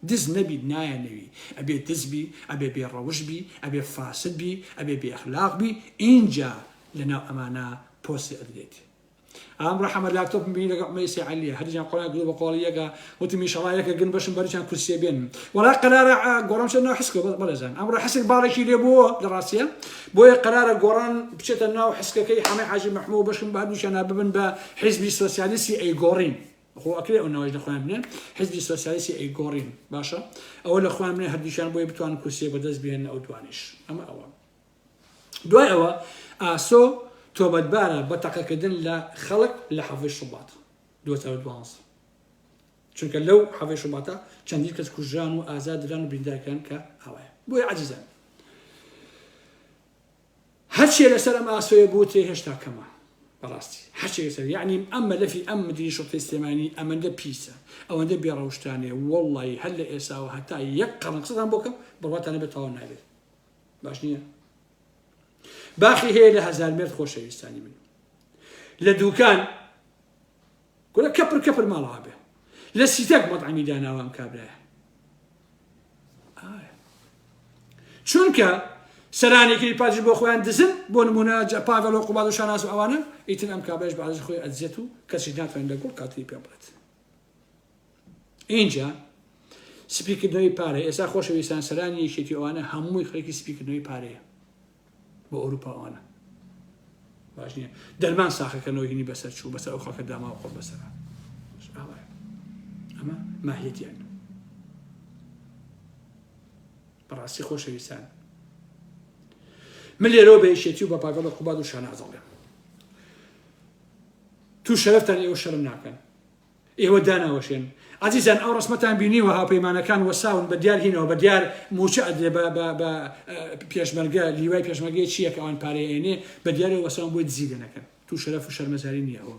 دز نەبی نایەنەوی ئەبێ دزبی، ئەبێ بێڕەوشبی، ئەبێ فاسدبی، ئەبێ بێئەخلاقبی، اینجا لەناو ئەمانە پۆستی ئەدرێت. ئەم ڕەحەمە لاپتۆپ بینی لەگەڵ مەیسی عەلیە هەرجیان قۆڵان گرو بە قۆڵیەکە وتمی شەڵایەکە گن بەشم بەریچان کورسیە بێن وەڵا قەرارە گۆڕان چێت ناو حسکە بەڵێزان ئەمڕۆ حسێک باڵێکی لێ بووە لە ڕاستیە بۆیە قەرارە گۆڕان بچێتە ناو حسکەکەی حەمەی حاجی مەحموود بەشم بە هەردووشیانە ببن بە حیزبی سۆسیالیستی ئەیگۆڕین. خۆ ئەکرێ ئەو ناوەش لە خۆیان بنێن حیزبی سۆسیالیستی ئەیگۆڕین. باشە ئەوە لە خۆیان بنێن هەردووشیان بۆیە بتوانن کورسیە بەدەست بێنن ئەو دوانیش. ئەمە ئەوە دوای ئەوە ئاسۆ تۆبەتبارە بە تەقەکردن لە خەڵک لە حەڤەی شوبات 2012 چونکە لەو حەڤەی شوباتە چەندین کەس کوژران و ئازادران و بریندارکان کە ئەوەیە. بۆیە عەزیزان هەرچێ لەسەر ئەم ئاسۆیە بووتێ هێشتا کەمە بەڕاستی هەرچێ لەسەر یعنی ئەم مەلەفی ئەم مدیری شوڕەتی سلێمانی ئەمەندە پیسە ئەوەندە بێڕەوشتانێ وەڵڵی هەر لە ئێساوە هەتا یەک قەڕن قسەتان بۆ کەم بڕواتانە بێت تەواو نابێت. باش نییە؟ باخی هەیە لە هەزار مێرد خۆشەویستانی من لە دووکان گوڵە کەپر ماڵەوە بێ لە سیتەک مەطعەمی داناوە ئەم کابرایە چونکە سەرانێکی پاژی بۆ خۆیان دزن بۆ نمونە پاڤێڵ و قوباد و شاناز و ئەوانە ئیتر ئەم کابرایش بەعەزی خۆی ئەدزێت و کەسی ناتوانێت لە گوڵ کاتری پێ بڵێت. اینجا سپیکردنەوەی پارە ئێستا خۆشەویستان سەرانی یەکێتی ئەوانە هەمووی خەڵکی سپیکردنەوەی پارەیە بۆ ئەوروپاوانە. باش نییە دەرمان ساخەکەنەوە هینی بەسەر چوو بەسەر ئەو خەڵکە داما و خۆ بەسەر ئەمە ماهیەتیان. بەڕاستی خۆشەویستان من لێرەوە بە یەکێتی و بە پاگەڵ و قوباد و شانازەڵێم تو شەرەفتان ئێوە شەرم ناکەن ئێوە داناوەشێن. عەزیزان ئەو ڕسمەتان بینیوە هاوپەیمانەکان وەساون بە دیار هینەوە بە دیار موچە ئەدرێ بە پێشمەرگە لیوای پێشمەرگەی چییە کە ئەوان پارەیەنێ بە دیارەوە وەساون بۆی دزی دەنەکەن. تو شەرەف و شەرمەزاری نییە ئەوە.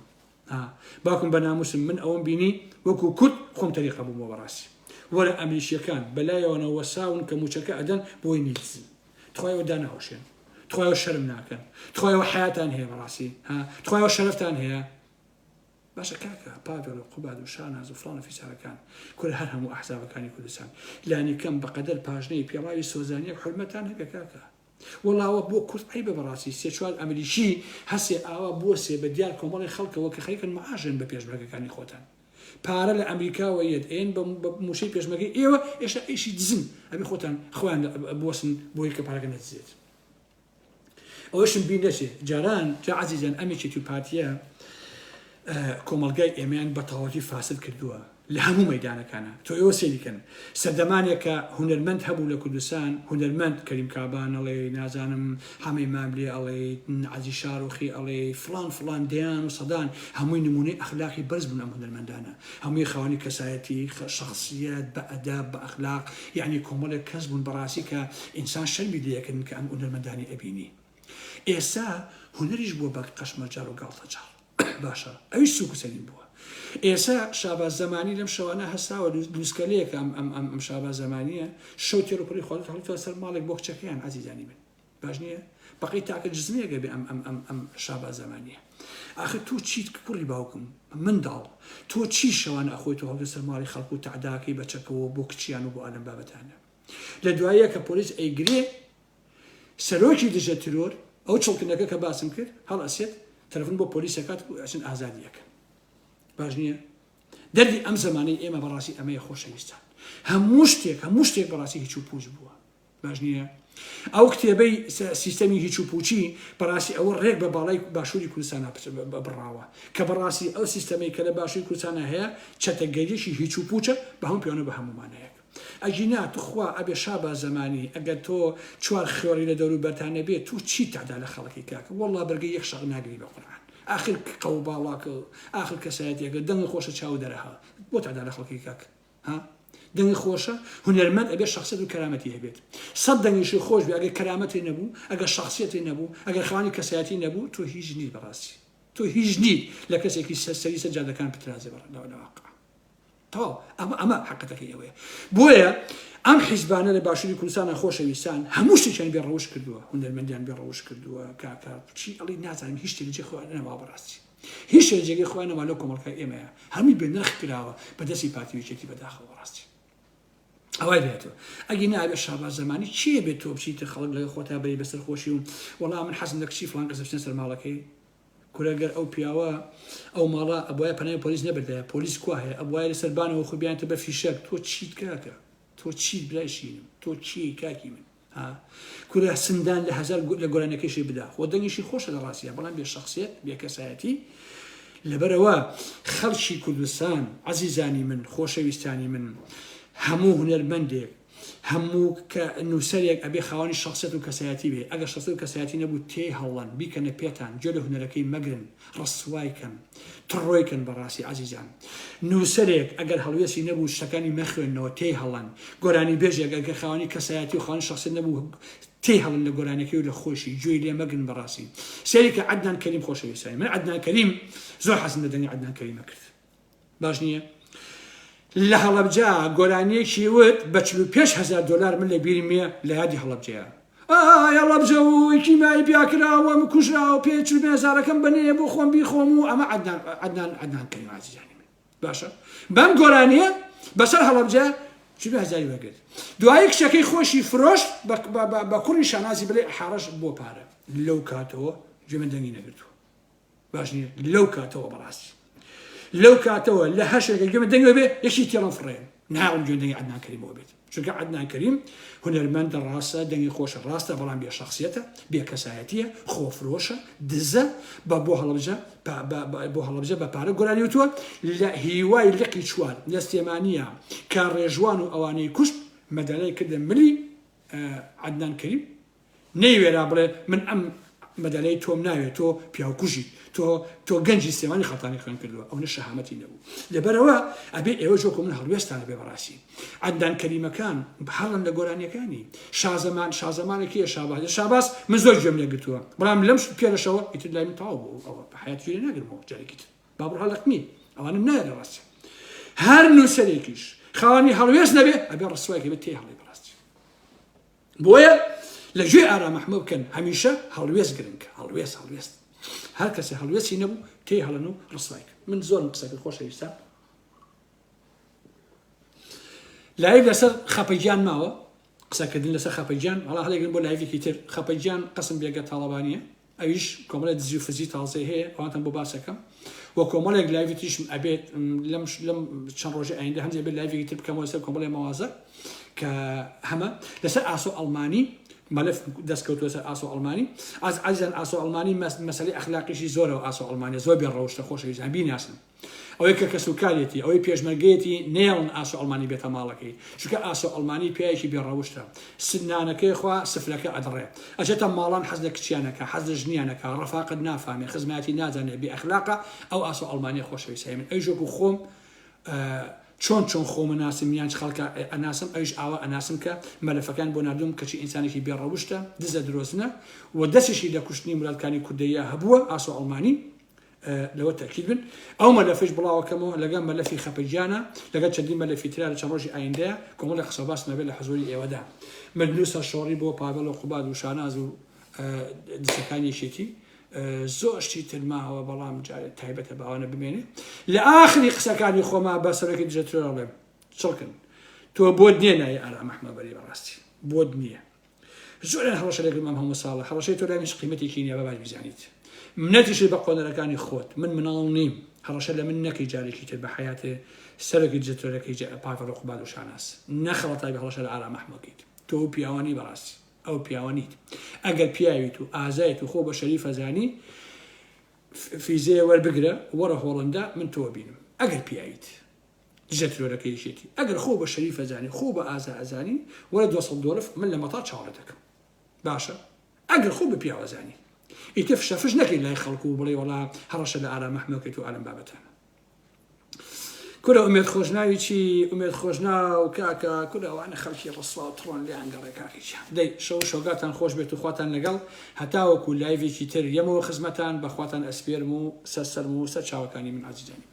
باکم بە ناموسم من ئەوەم بینی وەکو کورد خۆم تەریقە بوومەوە بەڕاستی وەرە ئەمریشیەکان بەلایەوەنە وەساون کە موچەکە ئەدەن بۆی نیتزن تخوایەوە داناوەشێن تخوایەوە شەرم ناکەن تخوایەوە حیاتان هەیە بەڕاستی تخوایەوە شەرەفتان هەیە. باشە کاکە پاڤێڵ و قوباد و شاناز و فڵان و فیسارەکان کورە هەر هەموو ئەحزابەکانی کوردستان لانی کەم بەقەدەر پاژنەی پێڵاوی سۆزانیەک حورمەتان هەبێ کاکە وەڵاوە بۆ کورد عیبە بەڕاستی سێ چوار ئەمریکی هەسێ ئاوا بۆسێ بە دیار کۆمەڵی خەڵکەوە کە خەریکن مەعاژن بە پێشمەرگەکانی خۆتان پارە لە ئەمریکاوە یەدئێن بە موشەی پێشمەرگەی ئێوە ئێشتا ئیشی دزن ئەبێ خۆتان خۆیان بۆسن بۆی کە پارەکە نەدزێت. ئەوەشم بین نەچێ جاران جا عەزیزان ئەمێکی تو پارتیە کۆمەلگای ئێمەیان بە تەواوەتی فاسد کردووە لە هەموو مەیدانەکانە تۆ ئێوە سێریکەن سەردەمانێکە هونەرمەند هەبوو لە کوردستان هونەرمەند کەریم کابان ئەڵێ نازانم حەمەی ماملێ ئەڵێ عەزیز شارۆخی ئەڵێ فڵان دەیان و سەدان هەمووی نمونەی ئەخلاقی بەرز بوون ئەم هونەرمەندانە هەمووی خاوەنی کەسایەتی شەخسیەت بە ئەدەب بە ئەخلاق یعنی کۆمەڵێک کەس بوون بەڕاستی کە ئینسان شەرمی لێکردن کە ئەم هونەرمەندانی ئەبینی. ئێستا هونەریش بووە بە قەشمەرجار و گاڵتەجار باشە ئەویش سوک و سەلیم بووە. ئێستا شاباز زەمانی لەم شەوانە هەستاوە دروستکەلەیەک ئەم شاباز زەمانیە شەو تێڕوپڕی خۆڵێت هەڵیتەوە سەر ماڵێک بۆ کچەکەیان عەزیزانی من باش نییە بەقی تاکە جزمەیەگە بێ ئەم شابا زمانیە ئاخر تۆ چیت کوڕی باوکم منداڵ تۆ چی شەوانە ئەخۆی تۆ هەڵدە سەرماڵی خەڵکو و تعداکەی بەچەکەوە بۆ کچیان و بۆ ئەلم بابەتانە لە دوایە کە پۆلیس ئەیگرێ سەرۆکی دژە ترۆر ئەو چڵکنەکە کە باسم کرد هەڵ ئەسێت تەلەفۆن بۆ پۆلیسەکات ئەچن ئازادیەکە باش نییە دەردی ئەم زمانەی ئێمە بەڕاستی ئەمەیە خۆشەویستان هەموو شتێک بەڕاستی هیچ و پوچ بووە باش نییە ئەو کتێبەی سیستەمی هیچ و پوچی بەڕاستی ئەوە ڕێک بە باڵای باشووری کوردستانە بڕاوە کە بەڕاستی ئەو سیستەمەی کە لە باشووری کوردستانە هەیە چەتەگەریشی هیچ و پوچە بە هەموو پیانە بە هەمومانەیەک ئەجینا توخوا ئەبێ شابە زمانی ئەگەر تۆ چوار خێوەری لە دەور و بەرتانە بێت تو چی تادا لە خەڵکی کاکە وەڵڵا بەرگەی یەک شەق ناگری بە قورئان آخر قەو باڵاکە آخر کەسایەتێکە دەنگی خۆشە چاو دەرەها بۆ تادا لە خەڵکی کاک ها دەنگی خۆشە هونەرمەند ئەبێ شخصیت و کەرامەتی هەبێت سەد دەنگیشی خۆش بێ ئەگەر کەرامەتی نەبوو ئەگەر شخصیەتی نەبوو ئەگەر خوانی کەسایەتی نەبوو تۆ هیچ نیت بەڕاستی تۆ هیچ نیت لە کەسێکی سەری سەجادەکان پترازێ لەواقع تەواو ئەمە حقیقەتەکەی ئەوەیە بۆیە ئەم حیزبانە لە باشووری کوردستانە خۆشەویستان هەموو شتێکیان بێڕەوش کردووە هونەرمەندیان بێڕەوش کردووە کاکە چی ئەڵی نازانم هیچ شتێکی جێ خۆیان نەما بەڕاستی هیچ شتێک جێگەی خۆیان نەما لەو کۆمەڵگەی ئێمەیە هەمووی بێ نرخ کراوە بەدەستی پارتیویەتی بەداخەوە بەڕاستی ئەوای بێتەوە ئەگەر نابێ شاباز زمانی چییە بێت تۆ بچیتە خەڵک لەگەڵ خۆتا بەری بەسەر خۆشی و وەڵام من حەزم لە کچی فڵان کەسە بچنە سەر ماڵەکەی کورەگەر ئەو پیاوە ئەو ماڵە ئەبوایە پەنای پۆلیس نەبردایە پۆلیس کوا هەیە ئەبوایە لەسەر بانەوە خۆ بیانتە بە فیشەک تۆ چیت کاکە تۆ چیت برایشینم تۆ چی کاکی من کورە سندان لە هەزار لە گۆرانەکەیشی بدا خۆ دەنگیشی خۆشە لە ڕاستیە بەڵام بێ شخصیت بێ کەسایەتی لەبەرەوە خەڵکی کوردستان عەزیزانی من خۆشەویستانی من هەموو هونەرمەندێک هەموو کە نووسەرێک ئەبێ خاوەنی شخصیت و کەسایەتی بێ ئەگەر شخصیت و کەسایەتی نەبوو تێی هەڵەن بیکەنە پێتان گوێ لە هونەرەکەی مەگرن ڕەسوایکەن تڕۆیکەن بەڕاستی عەزیزان نووسەرێک ئەگەر هەڵوێستی نەبوو شتەکانی مەخوێنەوە تێی هەڵەن گۆرانی بێژێک ئەگەر خاوەنی کەسایەتی و خاوەنی شخصیت نەبوو تێی هەڵن لە گۆرانەکەی و لە خۆشی گوێی لێ مەگرن بەڕاستی سێری کە عەدنان کەریم خۆشەویستانی من عەدنان کەریم زۆر حەزم لە دەنگی عەدنان کەریمە کرد باش نییە لە هەڵەبجا گۆرانیەکی وت بە 45,000 دلار من لە بیرم نییە لە یادی هەڵەبجەیە هەڵەبجە و کیمایی پیاکراوە کوژراوە پێ 45,000ەکەم بنێ بۆ خۆم بیخۆم و ئەمە عەدنان کەریم عەزیزانی من باشە بەم گۆرانیە بەسەر هەڵەبجە 40,000 وەرگرت دوایی کشەکەی خۆشی فرۆشت بە کوڕی شانازی بڵێ حاڕەش بۆ پارە لەو کاتەوە گوێ من دەنگی نەگرتووە باش نییە لەو کاتەوە بەڕاستی لەو کاتەوە لە هەشێکە گوێ من دەنگی بێ یەکی تێڵم فڕێن ناوم گوێ دەنگی عەدنان کەریمەوە بێت چونکە عەدنان کەریم هونەرمەندە ڕاستە دەنگی خۆشە ڕاستە بەڵام بێ شخصیەتە بێ کەسایەتیە خۆفرۆشە دزە بۆ هەڵەبجە بە پارە گۆرانی وتووە لە هیوای لقی چوار لە سلێمانیە کە ڕێژوان و ئەوانەی کوشت مەدالای کردە ملی عەدنان کەریم نەیوێرا بڵێ من ئەم مەدالای تۆم ناوێت تۆ پیاوکوژی تۆ گەنجی سلێمانی خەڵتانی خوێن کردووە ئەو نە شەهامەتی نەبوو لەبەرەوە ئەبێ ئێوە جۆکۆ من هەڵوێستانە بێ بەڕاستی عەدنان کەریمەکان هەڵن لە گۆرانیەکانی شازەمانێکی شاباس من زۆر گوێم لێ گرتووە بەڵام لەم پێرەشەوە ئیتر لای من تەواو بوو ئەوە بە حەیاتی گوێ ناگرمەوە جارێکی تر بابڕ هەڵەکمی ئەوانم نایە لە ڕاستە هەر نووسەرێکیش خاوەنی هەڵوێست نەبێ ئەبێ ڕەسوایەکە بێت تێی هەڵی بەڕاستی بۆیە لە گوێ ئارامەحمە بکەن هەمیشە هەڵوێست گرنگکە هەڵوێست هەر کەسێ هەڵوێستی نەبوو تێی هەڵەن و ڕسوایکە من زۆر قسەکە خۆشەویستە لایڤ لەسەر خەپەیگیان ماوە قسەکردن لەسەر خەپەیگیان هەڵا هەڵێگرن بۆ لایڤێکی تر خەپەیگیان قسم بێگە تاڵەبانیە ئەویش کۆمەڵە دزی و فزی تازەی هەیە ئەوانتان بۆ باسەکەم وە کۆمەڵێک لایڤێتیش ئەبێت لەم چەند ڕۆژی ئایندە هەندێک بێت لایڤێکی تر بکەمەوە لەسەر کۆمەڵی مەوازە کە هەمە لەسەر ئاسۆ ئەڵمانی مەلف دەستکەوتووە سەر ئاسۆ ئەڵمانی عەزیزان ئاسۆ ئەڵمانی مەسەلەی ئەخلاقیشی زۆرەوە ئاسۆ ئەڵمانیە زۆر بێڕەوشتە خۆشەویستان بیناسن ئەوەی کە کەسوکارێتی ئەوەی پێشمەرگەیەتی نێڵن ئاسۆ ئەڵمانی بێتە ماڵەکەی چونکە ئاسۆ ئەڵمانی پیاوێکی بێڕەوشتە سنانەکەی خوا سفلەکە ئەدڕێ ئەچێتە ماڵان حەز لە کچیانەکە حەز لە ژنیانەکە ڕەفاقت نافامێ خزمەتی نازانێت بێ ئەخلاقە ئەو ئاسۆ ئەڵمانی خۆشەویستای من ئەی ژۆک و خۆم چۆن خۆمە ناسم یان خەڵکە ئەناسم ئەویش ئاوا ئەناسم کە مەلەفەکان بۆ نردوم کەچی ئینسانێکی بێڕەوشتە دزە درۆزنە و دەستشی لە کوشتنی مولاتکانی کوردەیە هەبووە ئاسۆ ئەڵمانی لەوە تەکید بن ئەو مەلەفش بڵاوەکەمەوە لەگەڵ مەلەفی خەپەیگیانە لەگەڵ چەندین مەلەفی ترا لە چەند ڕۆژی ئایندەیە کۆمەڵێک قسە باس نەبێت لە حەزوری ئێوەدا مەجلوسە شۆڕی بۆ پاڤێڵ و قوباد و شاناز و دسەکانی یەکێتی زۆر شتی ترماوە بەڵام تایبەتە باوانە بمێنێ لە ئاخری قسەکانی خۆما بە سەرەکی دژەترۆ بڵێم چڵکن تۆ بۆت نییە نایە ئارام ئەحمە بەری بەڕاستی بۆت نییە زۆران هەڵەشە لەگەڵ مام هەموو ساڵە هەڵەشەی تۆ لای هیچ قیمەتێکی نییە بەبار بیزانیت منەتیشی بە قۆنەرەکانی خۆت من مناڵ نیم هەڵەشە لە من نەکەی جارێکی تر بە حیاتێ سەرەکی دژەترۆەکەی پاڤەڵۆ قوباد و شاناس نەخەڵەتای بە هەڵەشە لە ئارام ئەحمەکەیت تۆ پیاوانی بەڕاستی ئەو پیاوانیت ئەگەر پیاویت و ئازایت و خۆ بە شەریف ئەزانی فیزەیە وەربگرە وەرە هۆڵندا من تۆ بینم ئەگەر پیاویت دژەترۆرەکەی یەکێتی ئەگەر خۆ بە شەریف ئەزانی خۆ بە ئازا ئەزانی وەرە $200 من لە مەتاڵ چاوەڕێ دەکەم باشە ئەگەر خۆ بە پیاو ئەزانی ئیتر فشەفش نەکەی لای خەڵکو و بڵێ وەڵا هەڕەشە لە ئارام ئەحمەکەیت و ئالەم بابەتانە کورە ئومێد خۆشناوی چی ئومێد خۆشناو کاکە کورەوانە خەڵکی ڕسڵا و تڕۆن لێیان گەڕێ کاکیچ دەی شەو شۆگاتان خۆش بێت و خواتان لەگەڵ هەتاوەکو لایڤێکی تر یەمەوە خزمەتان بەخواتان ئەسپێرم و سەرسەرم و سەر چاوەکانی من عەزیزانی